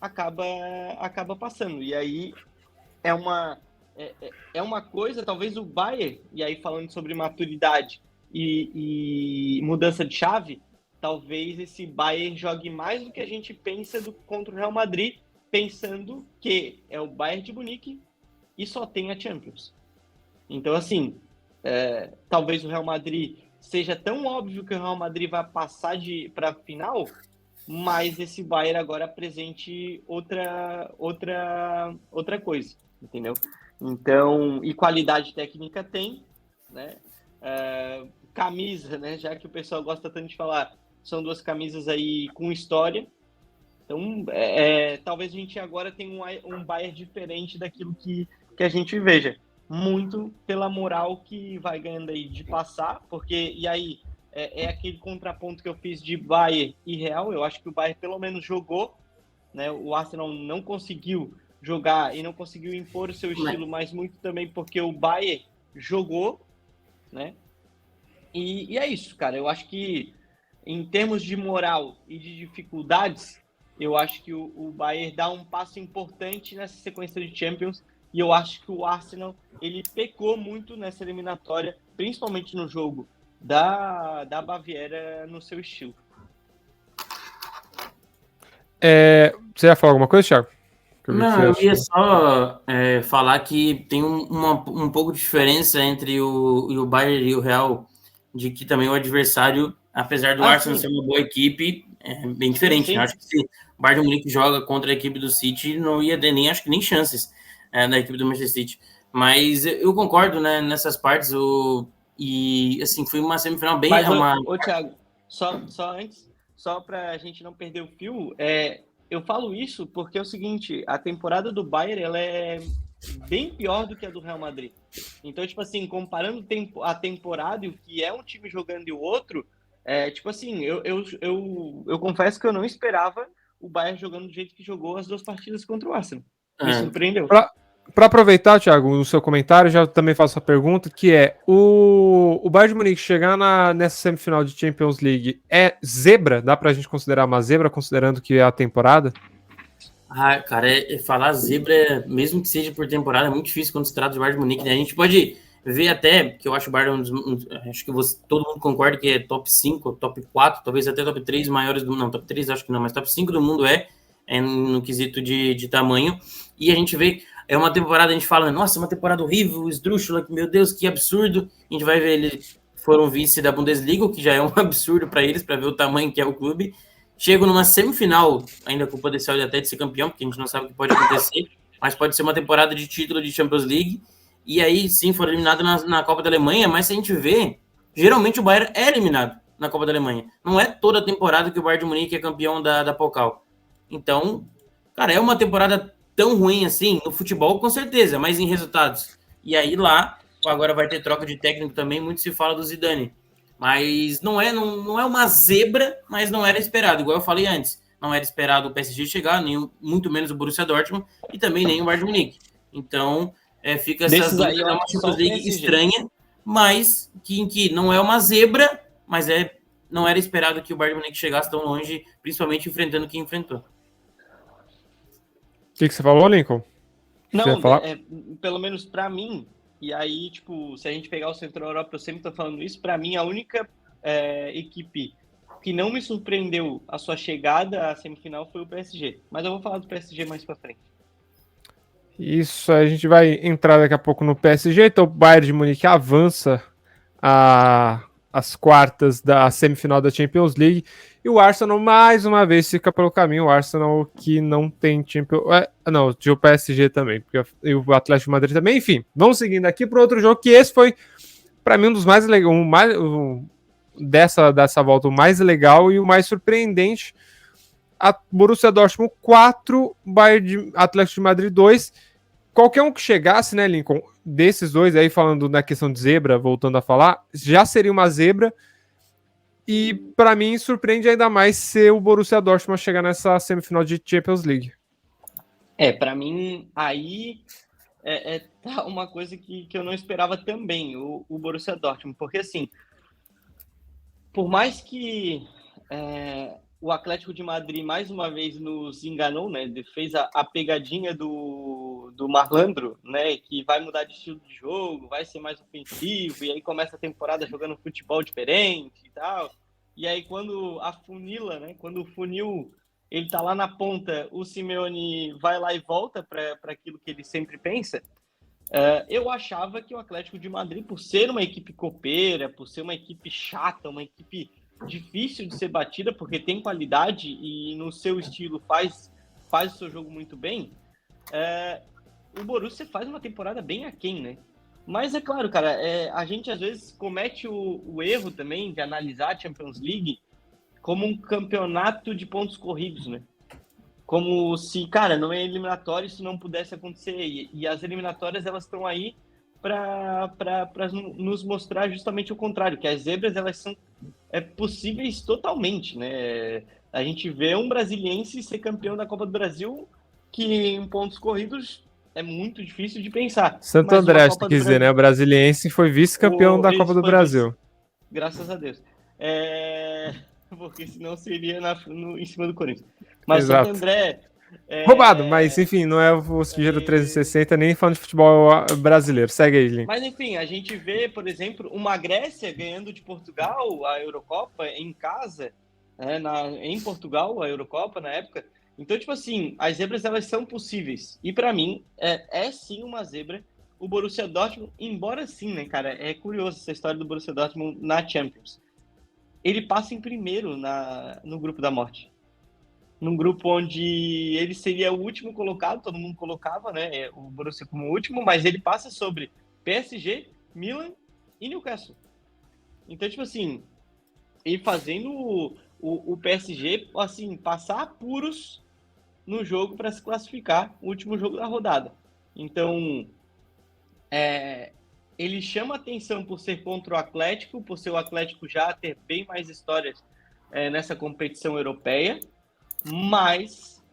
acaba passando. E aí é uma coisa, talvez o Bayern, e aí falando sobre maturidade e mudança de chave, talvez esse Bayern jogue mais do que a gente pensa contra o Real Madrid, pensando que é o Bayern de Munique e só tem a Champions. Então, assim, talvez o Real Madrid seja tão óbvio que o Real Madrid vai passar para a final, mas esse Bayern agora apresente outra coisa, entendeu? Então, e qualidade técnica tem, né? Camisa, né? Já que o pessoal gosta tanto de falar, são duas camisas aí com história. Então, talvez a gente agora tenha um Bayern diferente daquilo que a gente veja. Muito pela moral que vai ganhando aí de passar, porque, e aí, aquele contraponto que eu fiz de Bayern e Real. Eu acho que o Bayern pelo menos jogou, né? O Arsenal não conseguiu jogar e não conseguiu impor o seu estilo, mas muito também porque o Bayern jogou, né? E é isso, cara. Eu acho que em termos de moral e de dificuldades, eu acho que o Bayern dá um passo importante nessa sequência de Champions, e eu acho que o Arsenal, ele pecou muito nessa eliminatória, principalmente no jogo da Baviera, no seu estilo. Você ia falar alguma coisa, Thiago? Não, eu ia só falar que tem um pouco de diferença entre o Bayern e o Real, de que também o adversário, apesar do Arsenal ser uma boa equipe, é bem diferente. Né? Acho que se o Bayern de Munique joga contra a equipe do City, não ia ter nem chances da equipe do Manchester City. Mas eu concordo, né, nessas partes. E assim, foi uma semifinal bem... Ô, Thiago, só antes, só para a gente não perder o fio, eu falo isso porque é o seguinte, a temporada do Bayern, ela é bem pior do que a do Real Madrid. Então, tipo assim, comparando a temporada e o que é um time jogando e o outro, tipo assim, eu confesso que eu não esperava o Bayern jogando do jeito que jogou as duas partidas contra o Arsenal. Me surpreendeu. Para aproveitar, Thiago, o seu comentário, já também faço a pergunta, que é, o Bayern de Munique chegar nessa semifinal de Champions League é zebra? Dá pra gente considerar uma zebra, considerando que é a temporada? Cara, falar zebra, mesmo que seja por temporada, é muito difícil quando se trata de Bayern de Munique, né? A gente pode ver até, que eu acho o Bayern, acho que todo mundo concorda que é top 5, top 4, talvez até top 3 maiores do mundo, não, top 3 acho que não, mas top 5 do mundo no quesito de tamanho, e a gente vê, é uma temporada, a gente fala, nossa, uma temporada horrível, esdrúxula, meu Deus, que absurdo, a gente vai ver, eles foram vice da Bundesliga, o que já é um absurdo para eles, para ver o tamanho que é o clube. Chegam numa semifinal, ainda com o potencial de até de ser campeão, porque a gente não sabe o que pode acontecer, mas pode ser uma temporada de título de Champions League, e aí sim foram eliminados na Copa da Alemanha, mas se a gente vê, geralmente o Bayern é eliminado na Copa da Alemanha. Não é toda temporada que o Bayern de Munique é campeão da Pokal. Então, cara, é uma temporada tão ruim assim, no futebol com certeza, mas em resultados. E aí lá, agora vai ter troca de técnico também, muito se fala do Zidane. Mas não é uma zebra, mas não era esperado, igual eu falei antes. Não era esperado o PSG chegar, nem, muito menos o Borussia Dortmund, e também nem o Bayern de Munique. Então, fica essas dúvidas, é uma Champions League estranha, mas que não é uma zebra, mas não era esperado que o Bayern de Munique chegasse tão longe, principalmente enfrentando quem enfrentou. O que você falou, Lincoln? Não, pelo menos para mim, e aí, tipo, se a gente pegar o Central Europa, eu sempre tô falando isso, para mim a única equipe que não me surpreendeu a sua chegada à semifinal foi o PSG. Mas eu vou falar do PSG mais para frente. Isso, a gente vai entrar daqui a pouco no PSG, então o Bayern de Munique avança às quartas da semifinal da Champions League, e o Arsenal mais uma vez fica pelo caminho, o Arsenal que não tem Champions... não, tinha o PSG também, e o Atlético de Madrid também, enfim, vamos seguindo aqui para outro jogo, que esse foi, para mim, um dos mais legais, dessa volta, o mais legal e o mais surpreendente. A Borussia Dortmund 4, Atlético de Madrid 2. Qualquer um que chegasse, né, Lincoln, desses dois aí, falando na questão de zebra, voltando a falar, já seria uma zebra. E para mim surpreende ainda mais ser o Borussia Dortmund chegar nessa semifinal de Champions League. Para mim aí tá uma coisa que eu não esperava também, o Borussia Dortmund, porque assim, por mais que o Atlético de Madrid mais uma vez nos enganou, né? Fez a pegadinha do Malandro, né? Que vai mudar de estilo de jogo, vai ser mais ofensivo, e aí começa a temporada jogando futebol diferente e tal. E aí quando afunila, né? Quando o funil ele tá lá na ponta, o Simeone vai lá e volta para aquilo que ele sempre pensa. Eu achava que o Atlético de Madrid, por ser uma equipe copeira, por ser uma equipe chata, uma equipe difícil de ser batida, porque tem qualidade e no seu estilo faz o seu jogo muito bem, o Borussia faz uma temporada bem aquém, né? Mas é claro, cara, a gente às vezes comete o erro também de analisar a Champions League como um campeonato de pontos corridos, né? Como se, cara, não é eliminatório, isso não pudesse acontecer. E as eliminatórias, elas estão aí para nos mostrar justamente o contrário, que as zebras, elas são possíveis totalmente, né? A gente vê um brasiliense ser campeão da Copa do Brasil, que em pontos corridos é muito difícil de pensar. Santo André, quer dizer, né? O brasiliense foi vice-campeão da Copa do Brasil. Vice. Graças a Deus. Porque senão seria em cima do Corinthians. Mas exato. Santo André... roubado, mas enfim, não é o Giro 360 nem falando de futebol brasileiro. Segue aí, Link. Mas enfim, a gente vê, por exemplo, uma Grécia ganhando de Portugal a Eurocopa em casa, em Portugal, a Eurocopa na época. Então, tipo assim, as zebras elas são possíveis. E para mim, é sim uma zebra o Borussia Dortmund, embora sim, né, cara? É curioso essa história do Borussia Dortmund na Champions. Ele passa em primeiro no grupo da morte. Num grupo onde ele seria o último colocado, todo mundo colocava, né, o Borussia como último, mas ele passa sobre PSG, Milan e Newcastle. Então, tipo assim, ele fazendo o PSG, assim, passar apuros no jogo para se classificar, o último jogo da rodada. Então, ele chama atenção por ser contra o Atlético, por ser o Atlético já ter bem mais histórias nessa competição europeia, mas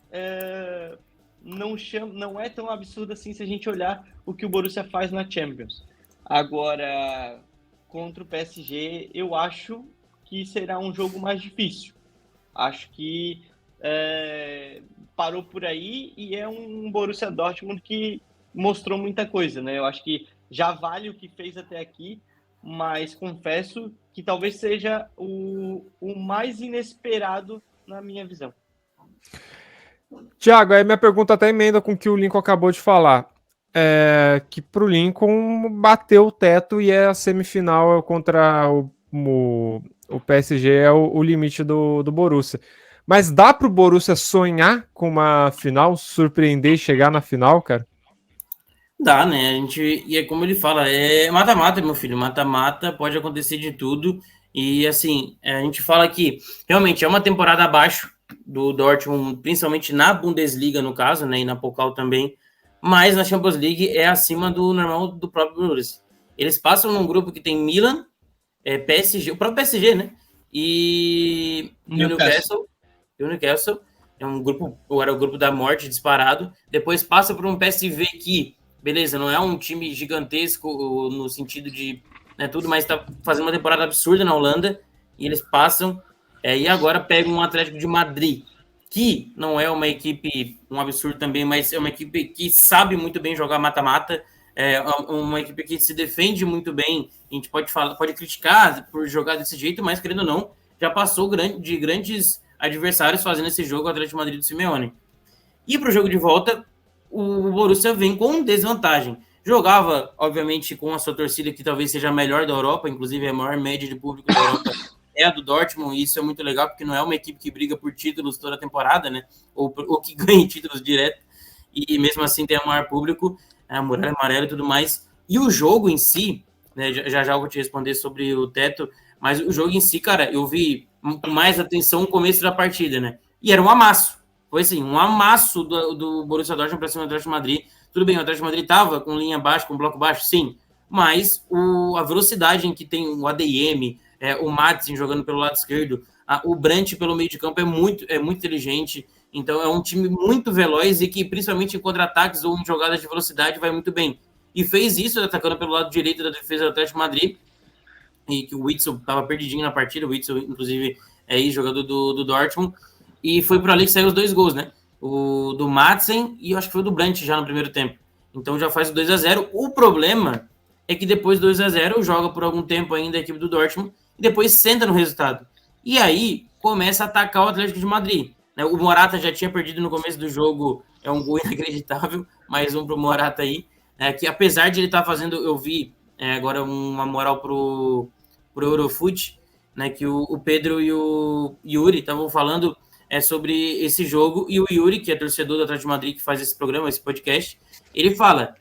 não é tão absurdo assim se a gente olhar o que o Borussia faz na Champions. Agora, contra o PSG, eu acho que será um jogo mais difícil. Acho que parou por aí e é um Borussia Dortmund que mostrou muita coisa, né? Eu acho que já vale o que fez até aqui, mas confesso que talvez seja o mais inesperado na minha visão. Tiago, aí minha pergunta até emenda com o que o Lincoln acabou de falar. Que pro Lincoln bateu o teto e a semifinal contra o PSG é o limite do Borussia. Mas dá pro Borussia sonhar com uma final, surpreender e chegar na final, cara? Dá, né? E é como ele fala, é mata-mata, meu filho, mata-mata, pode acontecer de tudo. E, assim, a gente fala que realmente é uma temporada abaixo do Dortmund, principalmente na Bundesliga, no caso, né, e na Pokal também, mas na Champions League é acima do normal do próprio Borussia. Eles passam num grupo que tem Milan, PSG, o próprio PSG, né, e o Newcastle. E o Newcastle é um grupo, era o grupo da morte disparado, depois passa por um PSV que, beleza, não é um time gigantesco no sentido de tudo, mas tá fazendo uma temporada absurda na Holanda, e eles passam, e agora pegam um Atlético de Madrid, que não é uma equipe, um absurdo também, mas é uma equipe que sabe muito bem jogar mata-mata, é uma equipe que se defende muito bem, a gente pode criticar por jogar desse jeito, mas querendo ou não, já passou de grandes adversários fazendo esse jogo, o Atlético de Madrid do Simeone. E para o jogo de volta, o Borussia vem com desvantagem. Jogava, obviamente, com a sua torcida, que talvez seja a melhor da Europa, inclusive a maior média de público da Europa é a do Dortmund, e isso é muito legal, porque não é uma equipe que briga por títulos toda a temporada, né? Ou que ganhe títulos direto, e mesmo assim tem o maior público, a muralha amarela e tudo mais. E o jogo em si, né, já eu vou te responder sobre o teto, mas o jogo em si, cara, eu vi com mais atenção o começo da partida, né? E era um amasso. Foi assim, um amasso do Borussia Dortmund para cima do Atlético de Madrid. Tudo bem, o Atlético de Madrid estava com linha baixa, com bloco baixo, sim. Mas a velocidade em que tem o ADM, o Madsen jogando pelo lado esquerdo, o Brandt pelo meio de campo é muito inteligente. Então é um time muito veloz e que, principalmente em contra-ataques ou em jogadas de velocidade, vai muito bem. E fez isso atacando pelo lado direito da defesa do Atlético de Madrid, e que o Witsel estava perdidinho na partida, o Witsel, inclusive, jogador do Dortmund, e foi por ali que saiu os 2 gols, né? O do Madsen e eu acho que foi o do Brandt já no primeiro tempo. Então já faz o 2-0. O problema é que depois do 2-0 joga por algum tempo ainda a equipe do Dortmund e depois senta no resultado. E aí começa a atacar o Atlético de Madrid. Né? O Morata já tinha perdido no começo do jogo, é um gol inacreditável, mais um pro Morata aí, que apesar de ele estar fazendo, eu vi agora uma moral pro Eurofoot, né, que o Pedro e o Yuri estavam falando sobre esse jogo, e o Yuri, que é torcedor do Atlético de Madrid, que faz esse programa, esse podcast, ele fala,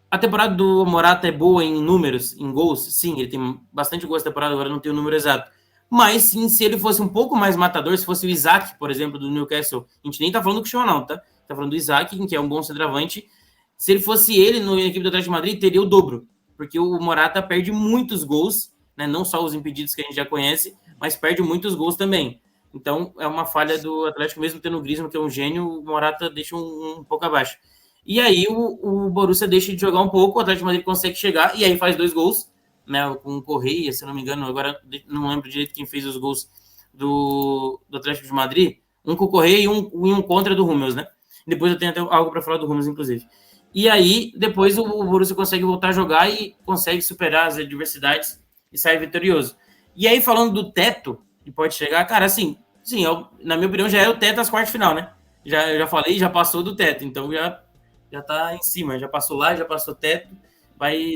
a temporada do Morata é boa em números, em gols, sim, ele tem bastante gols essa temporada, agora não tem o número exato, mas sim, se ele fosse um pouco mais matador, se fosse o Isaac, por exemplo, do Newcastle, a gente nem tá falando do Cristiano não, tá falando do Isaac, que é um bom centroavante, se ele fosse ele na equipe do Atlético de Madrid, teria o dobro, porque o Morata perde muitos gols, né, não só os impedidos que a gente já conhece, mas perde muitos gols também. Então, é uma falha do Atlético, mesmo tendo o Griezmann, que é um gênio, o Morata deixa um pouco abaixo. E aí, o Borussia deixa de jogar um pouco, o Atlético de Madrid consegue chegar, e aí faz 2 gols, né, com o Correia, se eu não me engano, agora não lembro direito quem fez os gols do Atlético de Madrid, um com o Correia e um contra do Hummels, né? Depois eu tenho até algo para falar do Hummels, inclusive. E aí, depois o Borussia consegue voltar a jogar e consegue superar as adversidades e sair vitorioso. E aí, falando do teto, que pode chegar, cara, assim, sim, na minha opinião, já é o teto às quartas de final, né? Eu já falei, já passou do teto, então já tá em cima, já passou lá, já passou o teto,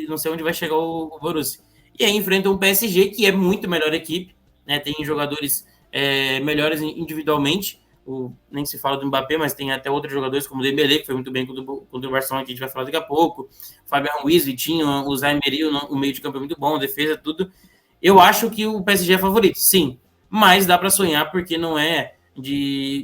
não sei onde vai chegar o Borussia. E aí enfrenta um PSG, que é muito melhor equipe, né? Tem jogadores melhores individualmente, nem se fala do Mbappé, mas tem até outros jogadores como o Dembélé, que foi muito bem contra o Barcelona, que a gente vai falar daqui a pouco, Fabian Ruiz, Vitinho, o Zaymeri, o meio de campo é muito bom, a defesa, tudo. Eu acho que o PSG é favorito, sim, mas dá para sonhar, porque não é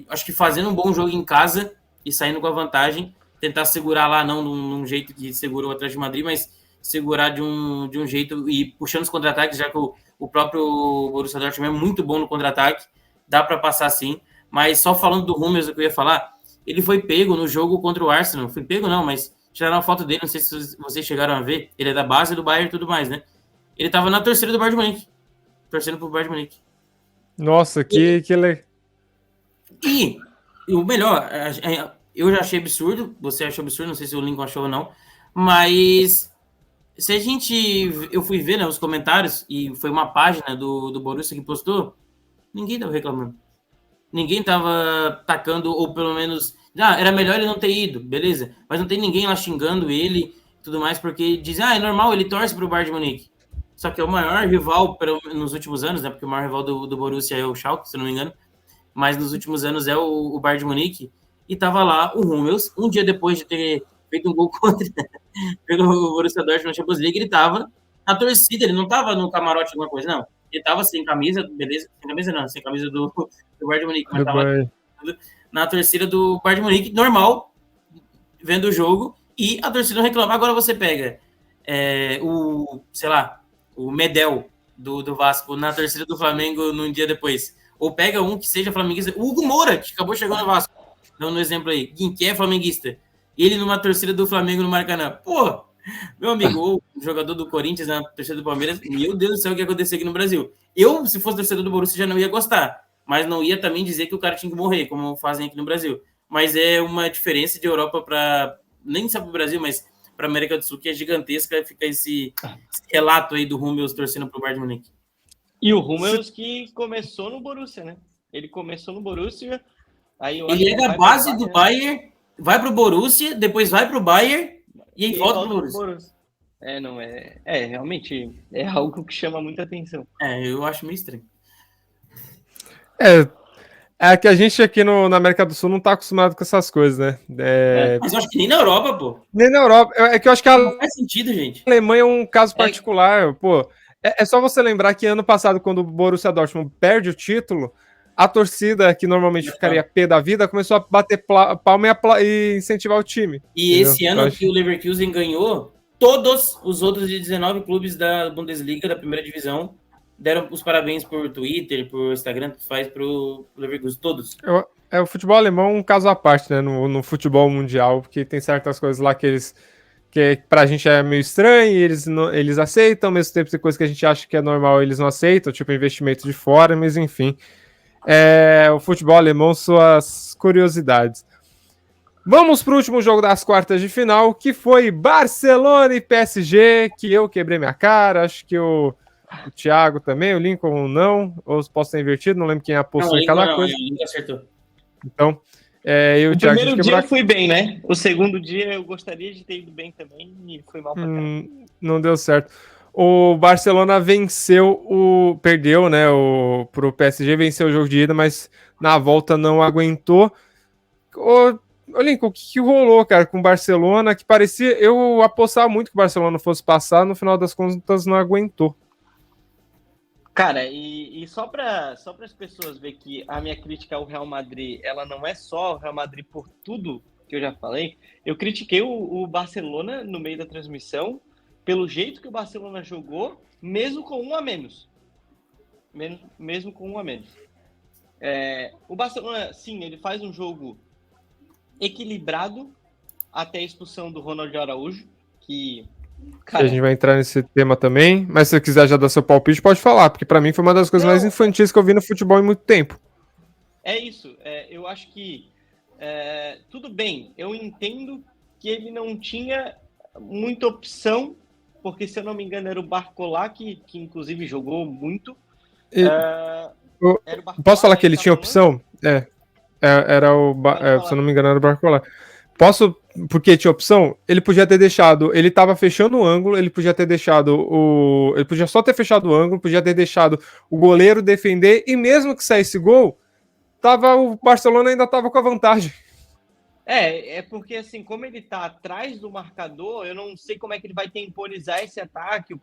acho que fazendo um bom jogo em casa e saindo com a vantagem, tentar segurar lá, não num jeito que segurou o Atlético de Madrid, mas segurar de um jeito e puxando os contra-ataques, já que o próprio Borussia Dortmund é muito bom no contra-ataque, dá para passar sim. Mas só falando do Hummels, o que eu ia falar, ele foi pego no jogo contra o Arsenal. Foi pego não, mas tiraram a foto dele, não sei se vocês chegaram a ver. Ele é da base do Bayern e tudo mais, né? Ele tava na torcida do Bayern de Munique. Torcendo pro Bayern de Munique. Nossa, que legal. E o melhor, eu já achei absurdo, você achou absurdo, não sei se o Lincoln achou ou não, mas eu fui ver, né, os comentários, e foi uma página do Borussia que postou, ninguém tava reclamando. Ninguém tava tacando, ou pelo menos, era melhor ele não ter ido, beleza, mas não tem ninguém lá xingando ele e tudo mais, porque dizem, é normal, ele torce pro Bayern de Munique. Só que é o maior rival nos últimos anos, né, porque o maior rival do Borussia é o Schalke, se não me engano, mas nos últimos anos é o Bayern de Munique, e tava lá o Hummels, um dia depois de ter feito um gol contra pelo Borussia Dortmund na Champions League, ele tava na torcida, ele não tava no camarote alguma coisa, não. Ele tava sem camisa, beleza? Sem camisa não, sem camisa do Bayern de Munique, mas tava na torcida do Bayern de Munique, normal, vendo o jogo, e a torcida não reclama. Agora você pega o Medel do Vasco na torcida do Flamengo num dia depois. Ou pega um que seja flamenguista, o Hugo Moura, que acabou chegando no Vasco, dando um exemplo aí, que é flamenguista. Ele numa torcida do Flamengo no Maracanã. Pô, meu amigo, ou o jogador do Corinthians na torcida do Palmeiras, meu Deus do céu, o que ia acontecer aqui no Brasil? Eu, se fosse torcedor do Borussia, já não ia gostar, mas não ia também dizer que o cara tinha que morrer, como fazem aqui no Brasil. Mas é uma diferença de Europa para, nem só para o Brasil, mas para a América do Sul, que é gigantesca, fica esse relato aí do Hummels torcendo para o Bayern de Munique. E o Hummels que começou no Borussia, né? Ele começou no Borussia, aí ele é da base do Bayern, vai para o Borussia, depois vai para o Bayern e aí volta para o Borussia. Realmente é algo que chama muita atenção. Eu acho meio estranho. É que a gente aqui na América do Sul não tá acostumado com essas coisas, né? Mas eu acho que nem na Europa, pô. Nem na Europa. É que eu acho que não faz sentido, gente. A Alemanha é um caso particular, pô. É só você lembrar que ano passado, quando o Borussia Dortmund perde o título, a torcida, que normalmente ficaria pé da vida, começou a bater palma e incentivar o time. E entendeu? Esse ano que o Leverkusen ganhou, todos os outros de 19 clubes da Bundesliga, da primeira divisão, deram os parabéns por Twitter, por Instagram, que faz pro Leverkusen, todos. O futebol alemão é um caso à parte, né, no futebol mundial, porque tem certas coisas lá que pra gente é meio estranho, e eles aceitam, ao mesmo tempo tem coisas que a gente acha que é normal, eles não aceitam, tipo investimento de fora, mas enfim. O futebol alemão, suas curiosidades. Vamos para o último jogo das quartas de final, que foi Barcelona e PSG, que eu quebrei minha cara, acho que o Thiago também, o Lincoln não, ou posso ter invertido, não lembro quem apostou em cada coisa. O Lincoln acertou. Então, o primeiro dia eu fui bem, né? O segundo dia eu gostaria de ter ido bem também e foi mal pra cá. Não deu certo. O Barcelona perdeu, né, pro PSG, venceu o jogo de ida, mas na volta não aguentou. Lincoln, o que rolou, cara, com o Barcelona, que parecia, eu apostava muito que o Barcelona fosse passar, no final das contas não aguentou. Cara, e só para as pessoas ver que a minha crítica ao Real Madrid, ela não é só o Real Madrid por tudo que eu já falei. Eu critiquei o Barcelona no meio da transmissão pelo jeito que o Barcelona jogou, mesmo com um a menos. Mesmo com um a menos. O Barcelona, sim, ele faz um jogo equilibrado até a expulsão do Ronald Araújo, que... Cara, a gente vai entrar nesse tema também, mas se você quiser já dar seu palpite, pode falar, porque pra mim foi uma das coisas mais infantis que eu vi no futebol em muito tempo. É isso, eu acho que tudo bem, eu entendo que ele não tinha muita opção, porque se eu não me engano era o Barcola, que inclusive jogou muito. Era o Barcola, posso falar que ele tinha opção? Era se eu não me engano era o Barcola. Porque tinha opção, ele podia ter deixado, ele tava fechando o ângulo, ele podia ter deixado ele podia só ter fechado o ângulo, podia ter deixado o goleiro defender, e mesmo que saísse gol, o Barcelona ainda tava com a vantagem. Porque assim, como ele tá atrás do marcador, eu não sei como é que ele vai temporizar esse ataque,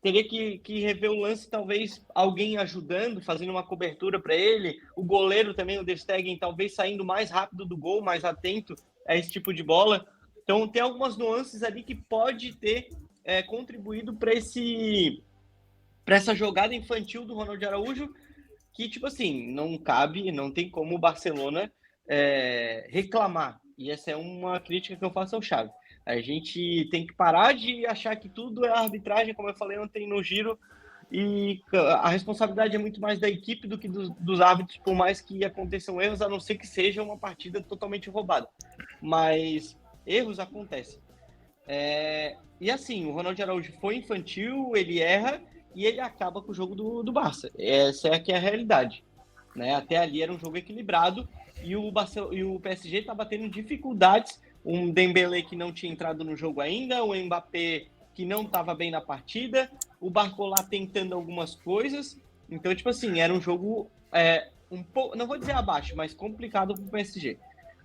teria que rever o lance, talvez alguém ajudando, fazendo uma cobertura para ele, o goleiro também, o Ter Stegen, talvez saindo mais rápido do gol, mais atento a esse tipo de bola. Então tem algumas nuances ali que pode ter contribuído para essa jogada infantil do Ronald Araújo, que tipo assim, não tem como o Barcelona reclamar, e essa é uma crítica que eu faço ao Xavi. A gente tem que parar de achar que tudo é arbitragem, como eu falei ontem no Giro, e a responsabilidade é muito mais da equipe do que dos árbitros, por mais que aconteçam erros, a não ser que seja uma partida totalmente roubada. Mas erros acontecem. E assim, o Ronald Araújo foi infantil, ele erra e ele acaba com o jogo do Barça. Essa é que é a realidade. Né? Até ali era um jogo equilibrado e o PSG estava tendo dificuldades. Um Dembélé que não tinha entrado no jogo ainda, o Mbappé que não estava bem na partida, o Barcola tentando algumas coisas. Então, tipo assim, era um jogo um pouco, não vou dizer abaixo, mas complicado para o PSG.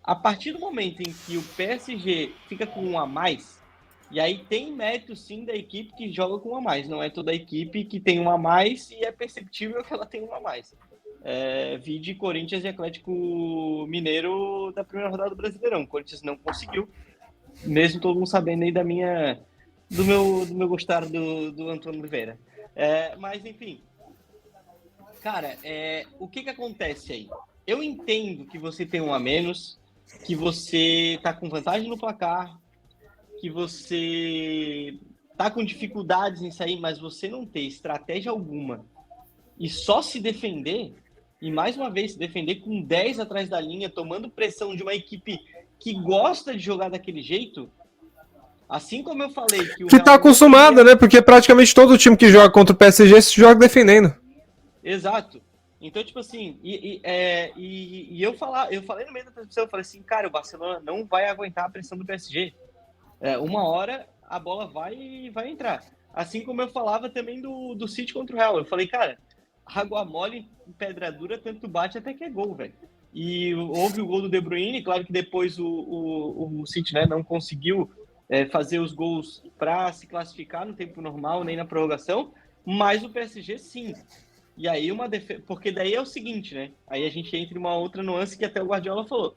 A partir do momento em que o PSG fica com um a mais, E aí tem mérito, sim, da equipe que joga com um a mais. Não é toda a equipe que tem um a mais e é perceptível que ela tem um a mais. Vide Corinthians e Atlético Mineiro da primeira rodada do Brasileirão. O Corinthians não conseguiu, mesmo todo mundo sabendo aí do meu gostar do Antônio Oliveira. Mas, enfim, cara, o que acontece aí? Eu entendo que você tem um a menos, que você tá com vantagem no placar, que você tá com dificuldades em sair, mas você não ter estratégia alguma e só se defender, e mais uma vez se defender com 10 atrás da linha, tomando pressão de uma equipe que gosta de jogar daquele jeito, assim como eu falei que o Que tá acostumada, né? Porque praticamente todo time que joga contra o PSG se joga defendendo. Exato. Então, tipo assim, eu falei no meio da transmissão, eu falei assim, cara, o Barcelona não vai aguentar a pressão do PSG. Uma hora a bola vai entrar. Assim como eu falava também do City contra o Real. Eu falei, cara, água mole em pedra dura, tanto bate até que é gol, velho. E houve o gol do De Bruyne, claro que depois o City, né, não conseguiu fazer os gols para se classificar no tempo normal, nem na prorrogação, mas o PSG sim. E aí porque daí é o seguinte, né? Aí a gente entra em uma outra nuance que até o Guardiola falou.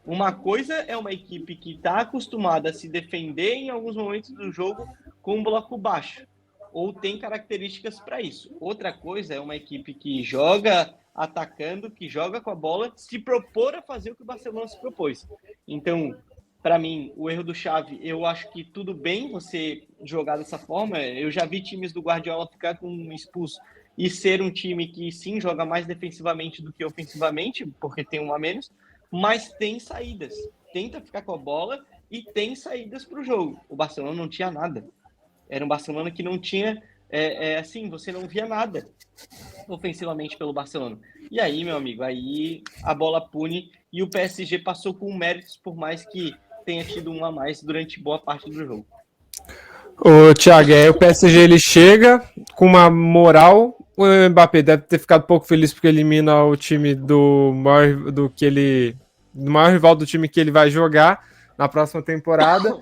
Uma coisa é uma equipe que está acostumada a se defender em alguns momentos do jogo com um bloco baixo, ou tem características para isso. Outra coisa é uma equipe que joga atacando, que joga com a bola, se propor a fazer o que o Barcelona se propôs. Então, para mim, o erro do Xavi, eu acho que tudo bem você jogar dessa forma. Eu já vi times do Guardiola ficar com um expulso e ser um time que sim joga mais defensivamente do que ofensivamente, porque tem um a menos, mas tem saídas. Tenta ficar com a bola e tem saídas para o jogo. O Barcelona não tinha nada. Era um Barcelona que não tinha, assim, você não via nada ofensivamente pelo Barcelona. E aí, meu amigo, aí a bola pune e o PSG passou com méritos, por mais que tenha tido um a mais durante boa parte do jogo. Ô, Thiago, o PSG ele chega com uma moral. O Mbappé deve ter ficado um pouco feliz porque elimina o time do maior rival do time que ele vai jogar na próxima temporada.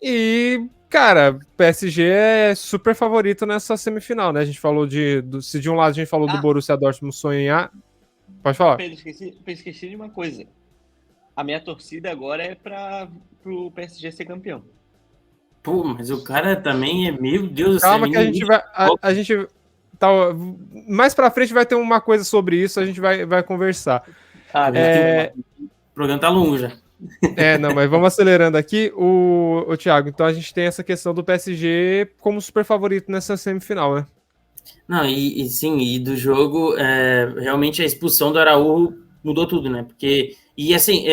E, cara, o PSG é super favorito nessa semifinal, né? A gente falou se de um lado a gente falou do Borussia Dortmund sonhar. Pode falar. Pedro, esqueci de uma coisa. A minha torcida agora é para o PSG ser campeão. Pô, mas o cara também meu Deus do céu. Calma que a gente vai. A gente tá, mais pra frente vai ter uma coisa sobre isso, a gente vai conversar. O programa tá longo já. Não, mas vamos acelerando aqui. O Thiago, então a gente tem essa questão do PSG como super favorito nessa semifinal, né? Não, sim, do jogo, realmente a expulsão do Araújo mudou tudo, né? Porque, e assim,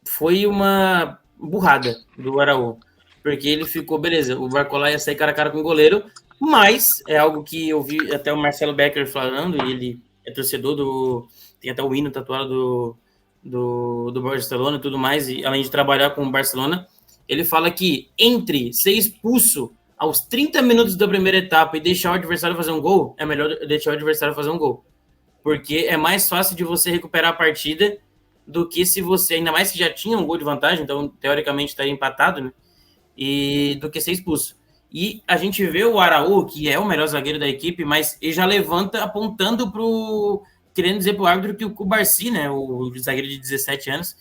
foi uma burrada do Araújo. Porque ele ficou, beleza, o Barcola ia sair cara a cara com o goleiro, mas é algo que eu vi até o Marcelo Becker falando, e ele é torcedor tem até o hino tatuado do Barcelona e tudo mais, e além de trabalhar com o Barcelona, ele fala que entre ser expulso aos 30 minutos da primeira etapa e deixar o adversário fazer um gol, é melhor deixar o adversário fazer um gol. Porque é mais fácil de você recuperar a partida do que se você, ainda mais que já tinha um gol de vantagem, então teoricamente estaria empatado, né? E do que ser expulso. E a gente vê o Araújo, que é o melhor zagueiro da equipe, mas ele já levanta apontando querendo dizer pro árbitro que o Cubarsí, né, o zagueiro de 17 anos,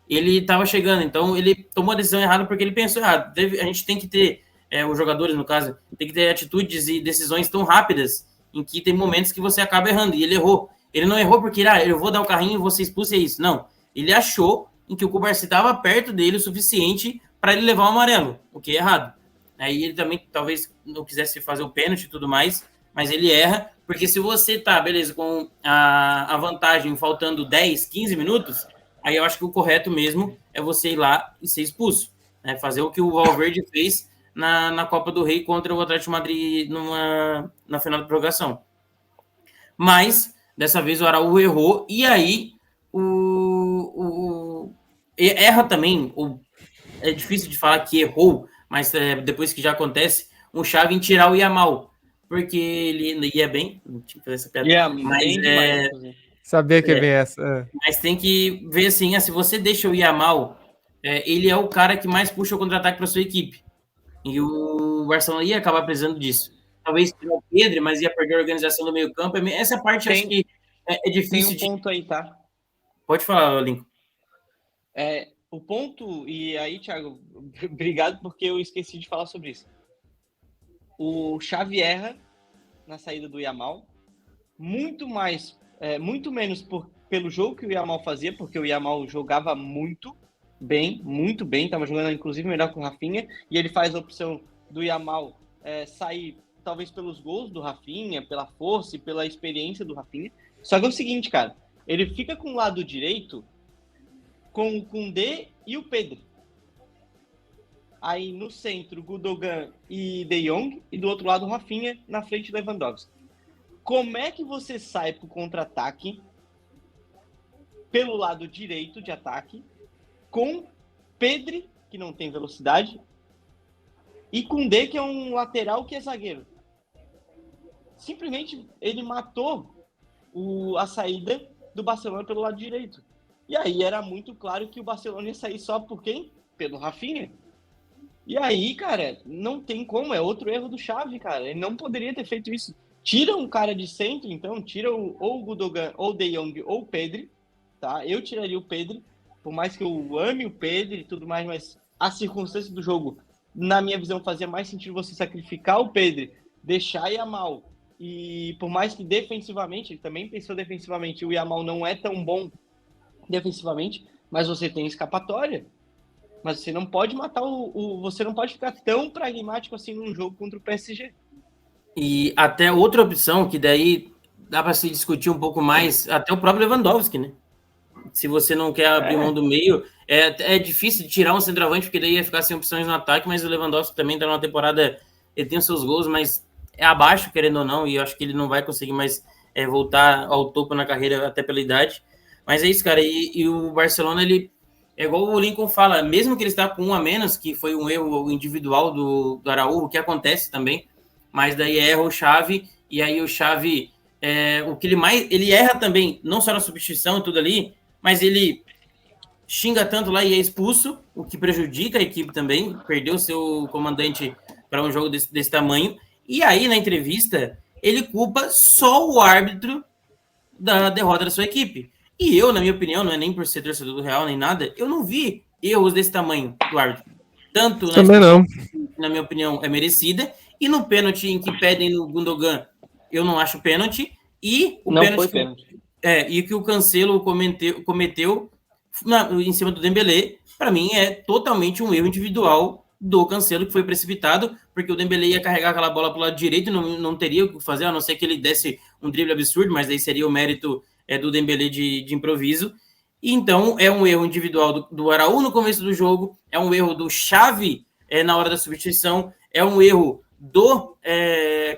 ele estava chegando, então ele tomou a decisão errada porque ele pensou errado. A gente tem que ter, os jogadores no caso, tem que ter atitudes e decisões tão rápidas em que tem momentos que você acaba errando, e ele errou. Ele não errou porque, eu vou dar o carrinho e vou ser expulso, é isso. Não, ele achou em que o Cubarsí estava perto dele o suficiente para ele levar o amarelo, o que é errado. Aí ele também talvez não quisesse fazer o pênalti e tudo mais, mas ele erra, porque se você tá, beleza, com a vantagem faltando 10, 15 minutos, aí eu acho que o correto mesmo é você ir lá e ser expulso, né? Fazer o que o Valverde fez na Copa do Rei contra o Atlético de Madrid na final da prorrogação. Mas, dessa vez o Araújo errou, e aí erra também, é difícil de falar que errou, mas depois que já acontece, um Xavi em tirar o Yamal, porque ele ia bem, não tinha que fazer essa piada, mas saber que vem essa. Mas tem que ver assim, se você deixa o Yamal, ele é o cara que mais puxa o contra-ataque para sua equipe. E o Barcelona ia acabar precisando disso. Talvez o Pedro, mas ia perder a organização do meio campo. Essa parte acho que é difícil. Tem um ponto aí, tá? Pode falar, Lincoln. O ponto, e aí, Thiago, obrigado porque eu esqueci de falar sobre isso. O Xavi erra na saída do Yamal, muito menos pelo jogo que o Yamal fazia, porque o Yamal jogava muito bem, estava jogando inclusive melhor que o Rafinha, e ele faz a opção do Yamal sair talvez pelos gols do Rafinha, pela força e pela experiência do Rafinha. Só que é o seguinte, cara, ele fica com o lado direito com o Koundé e o Pedro. Aí no centro, Gundogan e De Jong, e do outro lado, o Rafinha na frente do Lewandowski. Como é que você sai pro contra-ataque pelo lado direito de ataque com Pedro, que não tem velocidade, e Koundé, que é um lateral que é zagueiro? Simplesmente ele matou a saída do Barcelona pelo lado direito. E aí era muito claro que o Barcelona ia sair só por quem? Pelo Rafinha. E aí, cara, não tem como, é outro erro do Xavi, cara. Ele não poderia ter feito isso. Tira um cara de centro, então, tira ou o Gundogan, ou o De Jong, ou o Pedro, tá? Eu tiraria o Pedro, por mais que eu ame o Pedro e tudo mais, mas a circunstância do jogo, na minha visão, fazia mais sentido você sacrificar o Pedro, deixar Yamal, e por mais que defensivamente, ele também pensou defensivamente, o Yamal não é tão bom defensivamente, mas você tem escapatória. Mas você não pode matar você não pode ficar tão pragmático assim num jogo contra o PSG. E até outra opção, que daí dá para se discutir um pouco mais, até o próprio Lewandowski, né? Se você não quer abrir mão do meio, é difícil de tirar um centroavante, porque daí ia ficar sem opções no ataque, mas o Lewandowski também tá numa temporada, ele tem os seus gols, mas é abaixo, querendo ou não, e eu acho que ele não vai conseguir mais voltar ao topo na carreira, até pela idade. Mas é isso, cara, e o Barcelona, ele é igual o Lincoln fala, mesmo que ele está com um a menos, que foi um erro individual do Araújo, que acontece também, mas daí erra o Xavi, e aí o Xavi, o que ele erra também, não só na substituição e tudo ali, mas ele xinga tanto lá e é expulso, o que prejudica a equipe também, perdeu seu comandante para um jogo desse tamanho, e aí na entrevista, ele culpa só o árbitro da derrota da sua equipe. E eu, na minha opinião, não é nem por ser torcedor do Real nem nada, eu não vi erros desse tamanho do árbitro. Tanto também não. Na minha opinião, é merecida, e no pênalti em que pedem no Gundogan, eu não acho pênalti, e o não pênalti foi pênalti. E que o Cancelo cometeu em cima do Dembélé, para mim é totalmente um erro individual do Cancelo, que foi precipitado, porque o Dembélé ia carregar aquela bola para o lado direito e não teria o que fazer, a não ser que ele desse um drible absurdo, mas aí seria o mérito do Dembélé de improviso. E então é um erro individual do Araújo no começo do jogo, é um erro do Xavi na hora da substituição, é um erro do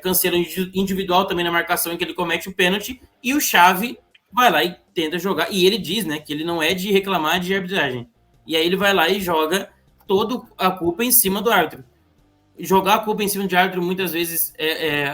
Cancelo individual também na marcação em que ele comete o pênalti, e o Xavi vai lá e tenta jogar, e ele diz, né, que ele não é de reclamar de arbitragem, e aí ele vai lá e joga toda a culpa em cima do árbitro. Jogar a culpa em cima de árbitro muitas vezes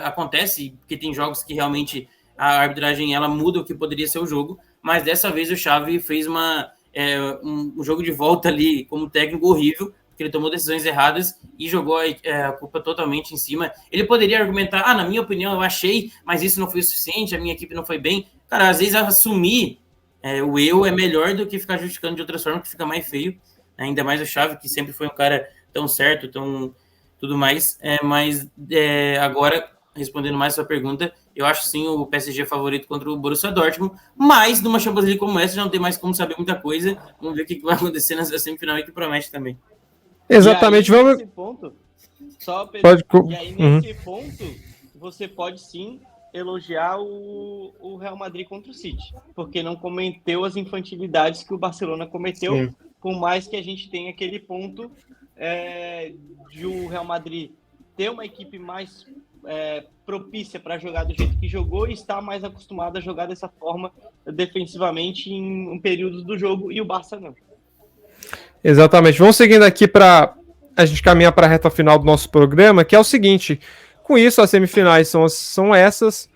acontece, porque tem jogos que realmente a arbitragem ela muda o que poderia ser o jogo, mas dessa vez o Xavi fez um jogo de volta ali como técnico horrível, porque ele tomou decisões erradas e jogou a culpa totalmente em cima. Ele poderia argumentar, na minha opinião, eu achei, mas isso não foi o suficiente, a minha equipe não foi bem. Cara, às vezes assumir o erro é melhor do que ficar justificando de outras formas, que fica mais feio. Ainda mais o Xavi, que sempre foi um cara tão certo, tão tudo mais. Mas agora, respondendo mais a sua pergunta, eu acho sim o PSG favorito contra o Borussia Dortmund, mas numa Champions League como essa já não tem mais como saber muita coisa. Vamos ver o que vai acontecer nessa semifinal aí, que promete também. Exatamente, e aí, vamos. Nesse ponto, e aí, nesse ponto, você pode sim elogiar o Real Madrid contra o City, porque não cometeu as infantilidades que o Barcelona cometeu, sim. Por mais que a gente tenha aquele ponto de o Real Madrid ter uma equipe mais propícia para jogar do jeito que jogou e estar mais acostumado a jogar dessa forma defensivamente em períodos do jogo, e o Barça não. Exatamente. Vamos seguindo aqui para a gente caminhar para a reta final do nosso programa, que é o seguinte: com isso, as semifinais são essas.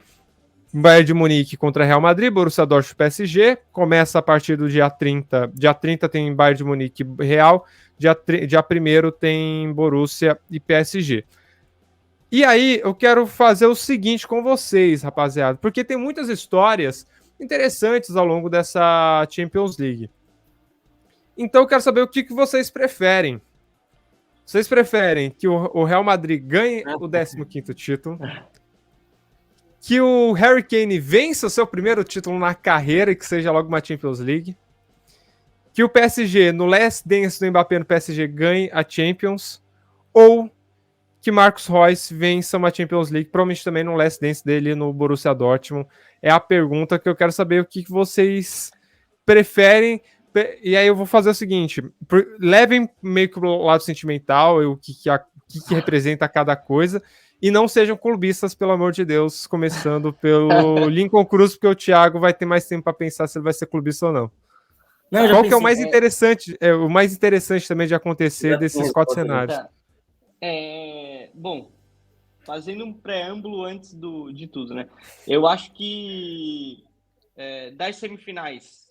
Bayern de Munique contra Real Madrid, Borussia Dortmund e PSG. Começa a partir do dia 30. Dia 30 tem Bayern de Munique e Real. Dia 1º tem Borussia e PSG. E aí, eu quero fazer o seguinte com vocês, rapaziada, porque tem muitas histórias interessantes ao longo dessa Champions League. Então, eu quero saber o que vocês preferem. Vocês preferem que o Real Madrid ganhe o 15º título? Que o Harry Kane vença o seu primeiro título na carreira e que seja logo uma Champions League? Que o PSG, no last dance do Mbappé no PSG, ganhe a Champions? Ou que Marcos Royce vença uma Champions League, provavelmente também no last dance dele no Borussia Dortmund? É a pergunta que eu quero saber, o que vocês preferem. E aí eu vou fazer o seguinte, levem meio que pro lado sentimental, o que representa cada coisa, e não sejam clubistas, pelo amor de Deus, começando pelo Lincoln Cruz, porque o Thiago vai ter mais tempo para pensar se ele vai ser clubista ou não. Qual que é o mais interessante, o mais interessante também de acontecer desses 4 cenários? Bom, fazendo um preâmbulo antes de tudo, né? Eu acho que das semifinais,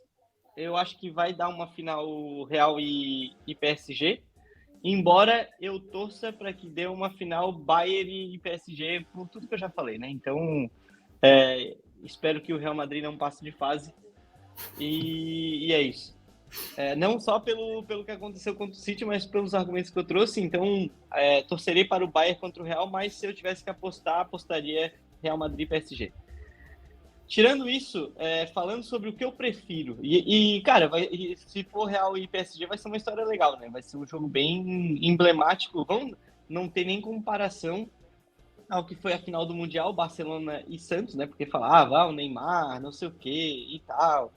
eu acho que vai dar uma final Real e PSG, embora eu torça para que dê uma final Bayern e PSG, por tudo que eu já falei, né? Então, espero que o Real Madrid não passe de fase, e é isso. Não só pelo que aconteceu contra o City, mas pelos argumentos que eu trouxe. Então, torcerei para o Bayern contra o Real, mas se eu tivesse que apostar, apostaria Real Madrid e PSG. Tirando isso, falando sobre o que eu prefiro, cara, se for Real e PSG, vai ser uma história legal, né? Vai ser um jogo bem emblemático. Não tem nem comparação ao que foi a final do Mundial, Barcelona e Santos, né? Porque falava, o Neymar, não sei o quê e tal.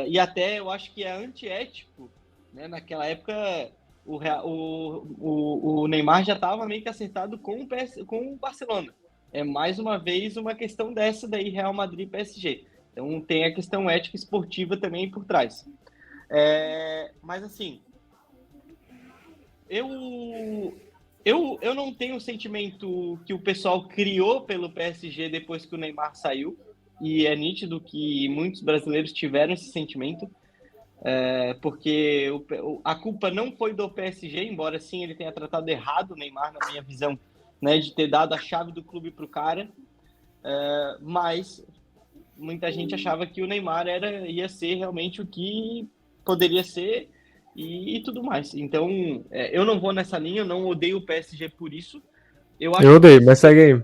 E até eu acho que é antiético, né? Naquela época, o Neymar já estava meio que acertado com o Barcelona. É mais uma vez uma questão dessa daí, Real Madrid e PSG. Então tem a questão ética esportiva também por trás. Mas assim, eu não tenho o sentimento que o pessoal criou pelo PSG depois que o Neymar saiu, e é nítido que muitos brasileiros tiveram esse sentimento, porque a culpa não foi do PSG, embora sim ele tenha tratado errado o Neymar, na minha visão, né, de ter dado a chave do clube para o cara, mas muita gente achava que o Neymar ia ser realmente o que poderia ser e tudo mais. Então, eu não vou nessa linha, eu não odeio o PSG por isso. Eu odeio, mas segue aí.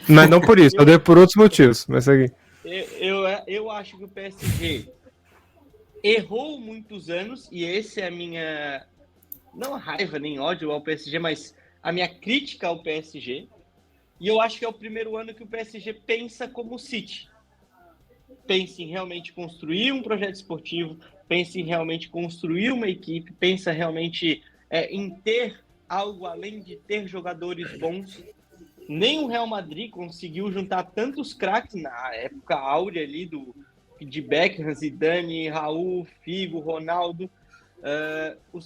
Mas não por isso, eu odeio por outros motivos, mas segue aí. Eu acho que o PSG errou muitos anos, e esse é a minha, não raiva nem ódio ao PSG, mas a minha crítica ao PSG, e eu acho que é o primeiro ano que o PSG pensa como o City. Pensa em realmente construir um projeto esportivo, pensa em realmente construir uma equipe, pensa realmente em ter algo além de ter jogadores bons. Nem o Real Madrid conseguiu juntar tantos craques na época áurea ali de Beckham, Zidane, Raul, Figo, Ronaldo.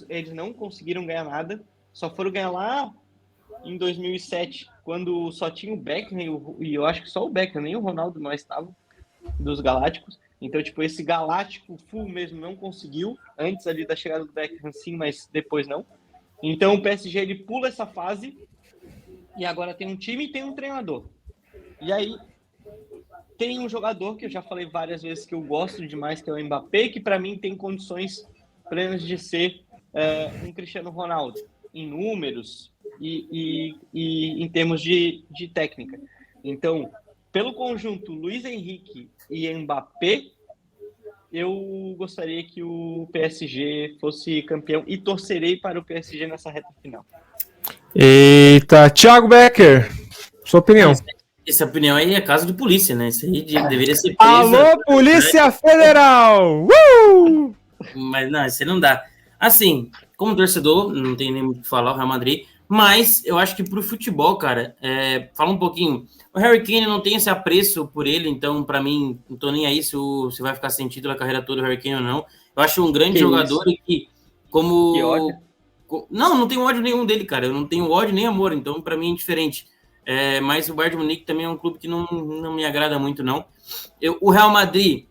Eles não conseguiram ganhar nada, só foram ganhar lá em 2007, quando só tinha o Beckham e eu acho que só o Beckham, nem o Ronaldo mais estava, dos Galácticos. Então, tipo, esse Galáctico full mesmo não conseguiu, antes ali da chegada do Beckham sim, mas depois não. Então o PSG ele pula essa fase e agora tem um time e tem um treinador. E aí tem um jogador que eu já falei várias vezes que eu gosto demais, que é o Mbappé, que para mim tem condições plenas de ser um Cristiano Ronaldo, em números e em termos de técnica. Então, pelo conjunto Luiz Henrique e Mbappé, eu gostaria que o PSG fosse campeão e torcerei para o PSG nessa reta final. Eita, Thiago Becker, sua opinião. Essa opinião aí é caso de polícia, né? Isso aí deveria ser preso. Alô, Polícia Federal! Mas não, isso aí não dá. Assim, como torcedor, não tem nem muito o que falar o Real Madrid, mas eu acho que pro futebol, cara, fala um pouquinho. O Harry Kane não tem esse apreço por ele, então pra mim, não tô nem aí se vai ficar sem título a carreira toda o Harry Kane ou não. Eu acho um grande jogador e que, como... Que ódio. Não tenho ódio nenhum dele, cara. Eu não tenho ódio nem amor, então pra mim é indiferente. mas o Bayern de Munique também é um clube que não me agrada muito, não. O Real Madrid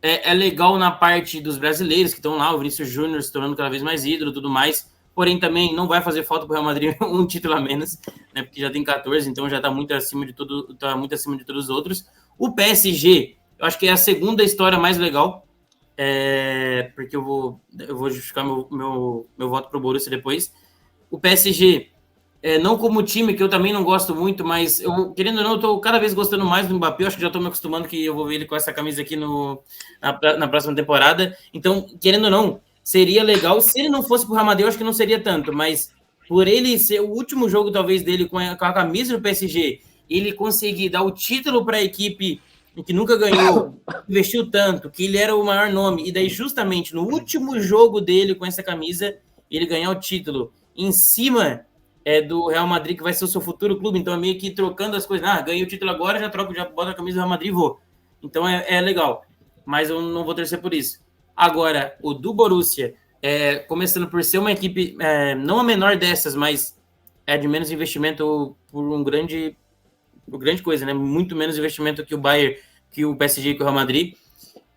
é legal na parte dos brasileiros que estão lá, o Vinícius Júnior se tornando cada vez mais ídolo e tudo mais, porém também não vai fazer falta para o Real Madrid um título a menos, né, porque já tem 14, então já está muito acima de todos os outros. O PSG, eu acho que é a segunda história mais legal, porque eu vou justificar meu voto para o Borussia depois. O PSG, não como time, que eu também não gosto muito, mas eu, querendo ou não, eu tô cada vez gostando mais do Mbappé. Eu acho que já tô me acostumando que eu vou ver ele com essa camisa aqui na próxima temporada. Então, querendo ou não, seria legal. Se ele não fosse pro Real Madrid, eu acho que não seria tanto, mas por ele ser o último jogo, talvez, dele com a camisa do PSG, ele conseguir dar o título para a equipe que nunca ganhou, investiu tanto, que ele era o maior nome, e daí justamente no último jogo dele com essa camisa, ele ganhar o título em cima do Real Madrid, que vai ser o seu futuro clube, então é meio que trocando as coisas. Ganhei o título agora, já troco, já boto a camisa do Real Madrid e vou. Então é legal, mas eu não vou torcer por isso. Agora, o do Borussia, começando por ser uma equipe, não a menor dessas, mas de menos investimento por grande coisa, né? Muito menos investimento que o Bayern, que o PSG e que o Real Madrid,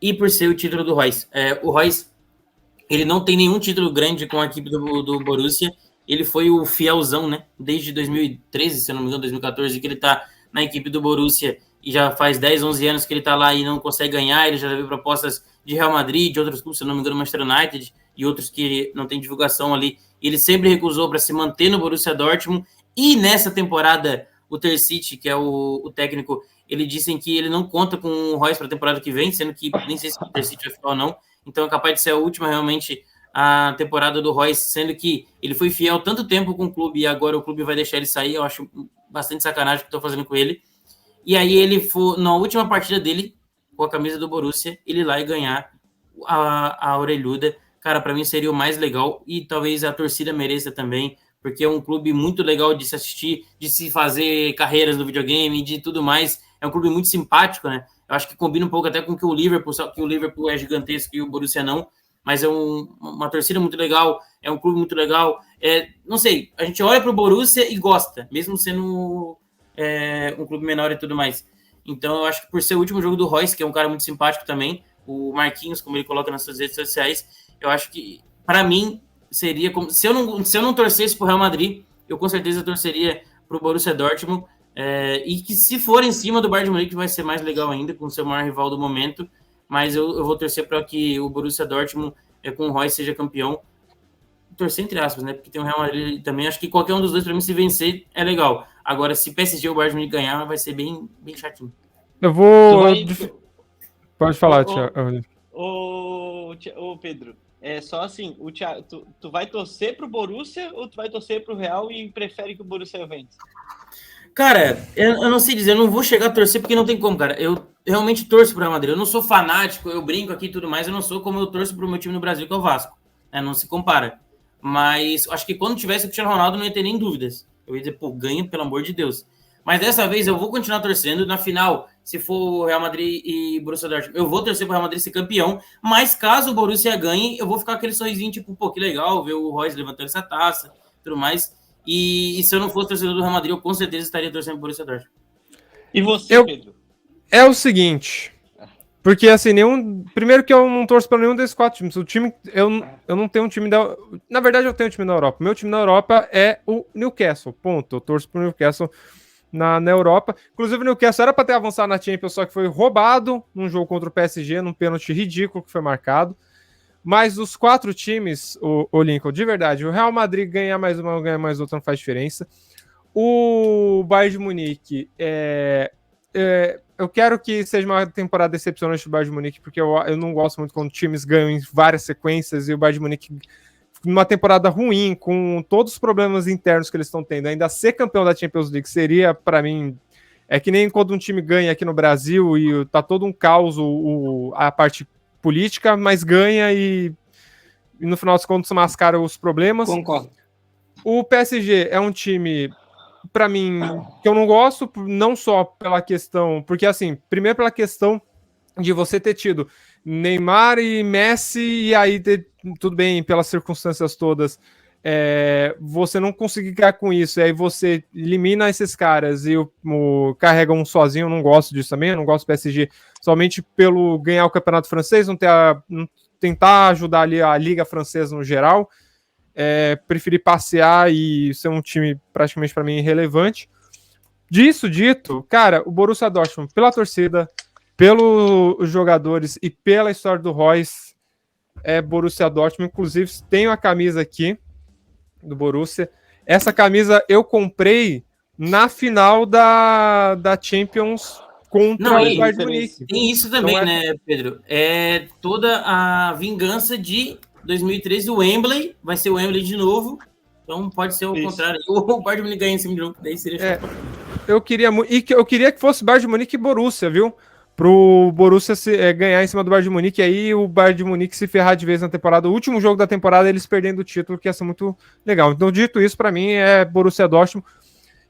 e por ser o título do Royce. O Royce, ele não tem nenhum título grande com a equipe do Borussia, ele foi o fielzão, né? Desde 2013, se eu não me engano, 2014, que ele tá na equipe do Borussia, e já faz 10, 11 anos que ele tá lá e não consegue ganhar. Ele já teve propostas de Real Madrid, de outros clubes, se eu não me engano, Manchester United, e outros que não tem divulgação ali. Ele sempre recusou para se manter no Borussia Dortmund, e nessa temporada, o Terzic, que é o técnico, ele disse que ele não conta com o Royce para a temporada que vem, sendo que nem sei se o Terzic vai ficar ou não, então é capaz de ser a última realmente a temporada do Royce, sendo que ele foi fiel tanto tempo com o clube e agora o clube vai deixar ele sair. Eu acho bastante sacanagem o que estou fazendo com ele. E aí ele foi, na última partida dele, com a camisa do Borussia, ele lá e ganhar a orelhuda. Cara, para mim seria o mais legal, e talvez a torcida mereça também, porque é um clube muito legal de se assistir, de se fazer carreiras no videogame, de tudo mais. É um clube muito simpático, né? Eu acho que combina um pouco até com o Liverpool, só que o Liverpool é gigantesco e o Borussia não, mas é uma torcida muito legal, é um clube muito legal. Não sei, a gente olha para o Borussia e gosta, mesmo sendo um clube menor e tudo mais. Então eu acho que por ser o último jogo do Royce, que é um cara muito simpático também, o Marquinhos, como ele coloca nas suas redes sociais, eu acho que, para mim, seria como se eu não torcesse para o Real Madrid, eu com certeza torceria para o Borussia Dortmund, e que se for em cima do Bayern de Munique vai ser mais legal ainda, com o seu maior rival do momento, mas eu vou torcer para que o Borussia Dortmund, com o Royce, seja campeão. Torcer entre aspas, né? Porque tem o Real Madrid também. Acho que qualquer um dos dois, para mim, se vencer, é legal. Agora, se PSG ou o Bayern de Munique ganhar, vai ser bem, bem chatinho. Eu vou... Pode falar, Thiago. Ô, Pedro, só assim, tu vai torcer pro Borussia ou tu vai torcer pro Real e prefere que o Borussia vença? Cara, eu não sei dizer, eu não vou chegar a torcer porque não tem como, cara. Eu realmente torço pro Real Madrid. Eu não sou fanático, eu brinco aqui e tudo mais, eu não sou como eu torço pro meu time no Brasil, que é o Vasco. Não se compara. Mas acho que quando tivesse o Cristiano Ronaldo não ia ter nem dúvidas. Eu ia dizer, ganha, pelo amor de Deus. Mas dessa vez eu vou continuar torcendo. Na final, se for Real Madrid e Borussia Dortmund, eu vou torcer pro Real Madrid ser campeão. Mas caso o Borussia ganhe, eu vou ficar aquele sorrisinho, tipo, que legal ver o Royce levantando essa taça e tudo mais. E se eu não fosse torcedor do Real Madrid, eu com certeza estaria torcendo pro Borussia Dortmund. E você, Pedro? É o seguinte, porque assim, primeiro que eu não torço para nenhum desses 4 times. O time, eu não tenho um time na verdade, eu tenho um time na Europa. Meu time na Europa é o Newcastle, ponto. Eu torço pro Newcastle na Europa. Inclusive, o Newcastle era para ter avançado na Champions, só que foi roubado num jogo contra o PSG, num pênalti ridículo que foi marcado. Mas os 4 times, o Lincoln, de verdade, o Real Madrid ganhar mais uma ou ganhar mais outra não faz diferença. O Bayern de Munique, eu quero que seja uma temporada decepcionante do Bayern de Munique, porque eu não gosto muito quando times ganham em várias sequências, e o Bayern de Munique, numa temporada ruim, com todos os problemas internos que eles estão tendo, ainda ser campeão da Champions League seria, para mim, que nem quando um time ganha aqui no Brasil e tá todo um caos, a parte política, mas ganha e no final das contas mascara os problemas. Concordo. O PSG é um time, para mim, que eu não gosto, não só pela questão, porque assim, primeiro pela questão de você ter tido Neymar e Messi, e aí tudo bem, pelas circunstâncias todas, você não conseguir ganhar com isso, e aí você elimina esses caras e carrega um sozinho, eu não gosto disso também, eu não gosto do PSG somente pelo ganhar o campeonato francês, não tentar ajudar ali a liga francesa no geral, preferir passear e ser um time praticamente para mim irrelevante. Disso dito, cara, o Borussia Dortmund, pela torcida, pelos jogadores e pela história do Royce, Borussia Dortmund. Inclusive, tenho a camisa aqui do Borussia. Essa camisa eu comprei na final da Champions contra o Bayern de Munique. Tem isso também, então, né, Pedro? É toda a vingança de 2013 do Wembley, vai ser o Wembley de novo, então pode ser o contrário. O Bayern de Munique ganha em cima de novo, daí seria eu queria que fosse Bayern de Munique e Borussia, viu? Pro Borussia ganhar em cima do Bayern de Munique, e aí o Bayern de Munique se ferrar de vez na temporada. O último jogo da temporada, eles perdendo o título, que ia ser muito legal. Então, dito isso, para mim, é Borussia Dortmund.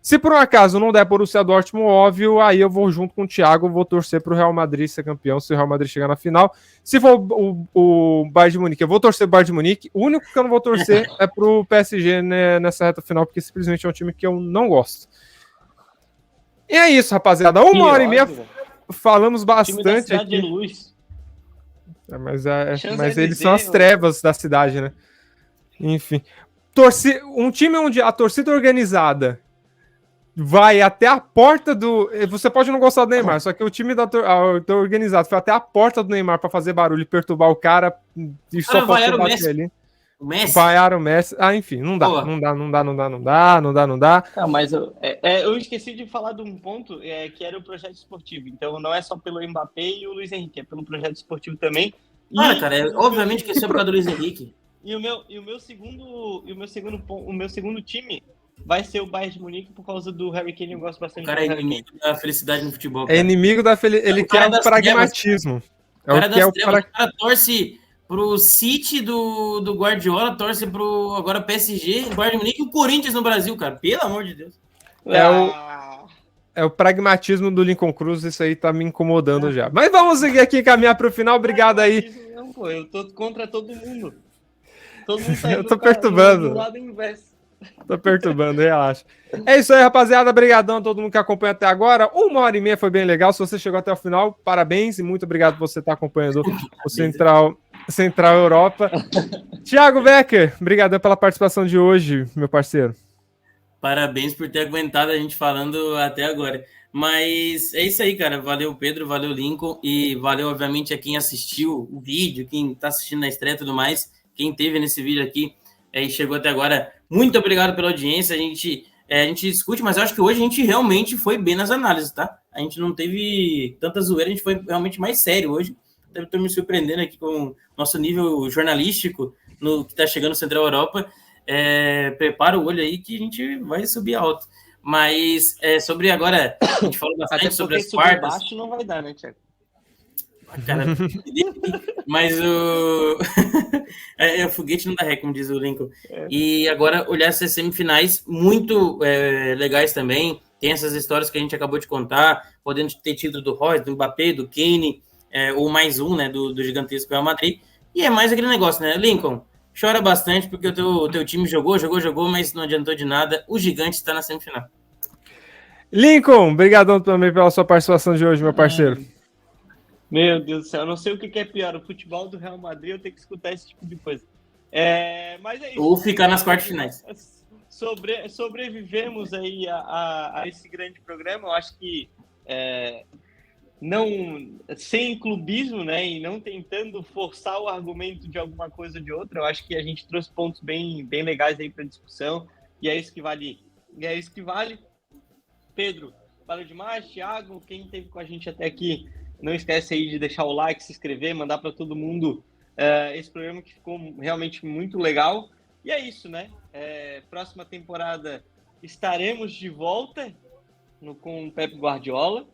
Se por um acaso não der Borussia Dortmund, óbvio, aí eu vou junto com o Thiago, vou torcer pro Real Madrid ser campeão, se o Real Madrid chegar na final. Se for o Bayern de Munique, eu vou torcer pro Bayern de Munique. O único que eu não vou torcer é pro PSG, né, nessa reta final, porque simplesmente é um time que eu não gosto. E é isso, rapaziada. Uma hora e meia... Falamos bastante aqui. Luz. Mas eles são as trevas da cidade, né? Enfim. Um time onde a torcida organizada vai até a porta do... Você pode não gostar do Neymar, só que o time da organizado foi até a porta do Neymar para fazer barulho e perturbar o cara e só pode bater ali. O Messi. Vaiar o Messi. Enfim, não dá. Mas eu esqueci de falar de um ponto que era o projeto esportivo. Então não é só pelo Mbappé e o Luiz Henrique, é pelo projeto esportivo também. Cara, obviamente que é só por causa do Luiz Henrique. E o meu segundo time vai ser o Bayern de Munique por causa do Harry Kane. Eu gosto bastante. O cara é inimigo da felicidade no futebol. Cara. É inimigo da felicidade. Ele quer o pragmatismo. O cara torce pro City do Guardiola, torce pro agora PSG, Bayern de Munique e o Corinthians no Brasil, cara. Pelo amor de Deus. É o pragmatismo do Lincoln Cruz, isso aí tá me incomodando já. Mas vamos seguir aqui, caminhar pro final. Obrigado aí. Não, pô, eu tô contra todo mundo. Todo mundo tá eu tô perturbando. Do lado inverso. Tô perturbando, relaxa. É isso aí, rapaziada. Obrigadão a todo mundo que acompanha até agora. Uma hora e meia foi bem legal. Se você chegou até o final, parabéns e muito obrigado por você estar acompanhando o Central Europa. Thiago Becker, obrigado pela participação de hoje, meu parceiro. Parabéns por ter aguentado a gente falando até agora. Mas é isso aí, cara. Valeu, Pedro, valeu, Lincoln. E valeu, obviamente, a quem assistiu o vídeo, quem tá assistindo na estreia e tudo mais. Quem teve nesse vídeo aqui e chegou até agora. Muito obrigado pela audiência. A gente discute, mas eu acho que hoje a gente realmente foi bem nas análises, tá? A gente não teve tanta zoeira, a gente foi realmente mais sério hoje. Estou me surpreendendo aqui com o nosso nível jornalístico no que está chegando no Central Europa. Prepara o olho aí que a gente vai subir alto. Mas sobre agora, a gente falou bastante sobre as quartas. Baixo não vai dar, né, Thiago? Cara, mas o foguete não dá ré, como diz o Lincoln. E agora olhar essas semifinais muito legais também. Tem essas histórias que a gente acabou de contar, podendo ter título do Royce, do Mbappé, do Kane, ou mais um, né, do gigantesco Real Madrid. E é mais aquele negócio, né, Lincoln? Chora bastante porque o teu time jogou, mas não adiantou de nada. O gigante está na semifinal. Lincoln, obrigadão também pela sua participação de hoje, meu parceiro. Meu Deus do céu, eu não sei o que é pior, o futebol do Real Madrid, eu tenho que escutar esse tipo de coisa. Mas é isso. Ou ficar nas quartas finais. Sobrevivemos aí a esse grande programa. Eu acho que não sem clubismo, né, e não tentando forçar o argumento de alguma coisa ou de outra, eu acho que a gente trouxe pontos bem legais aí para discussão, e é isso que vale. Pedro, valeu demais. Thiago, quem esteve com a gente até aqui, não esquece aí de deixar o like, se inscrever, mandar para todo mundo esse programa que ficou realmente muito legal. E é isso, né? Próxima temporada estaremos de volta com o Pep Guardiola.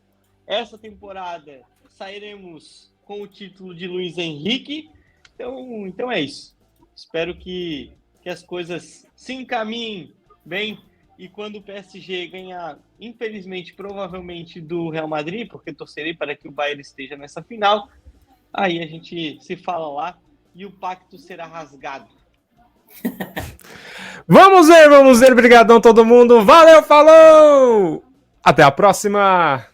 Essa temporada sairemos com o título de Luiz Henrique. Então é isso. Espero que as coisas se encaminhem bem. E quando o PSG ganhar, infelizmente, provavelmente do Real Madrid, porque torcerei para que o Bayern esteja nessa final, aí a gente se fala lá e o pacto será rasgado. Vamos ver, brigadão todo mundo. Valeu, falou! Até a próxima!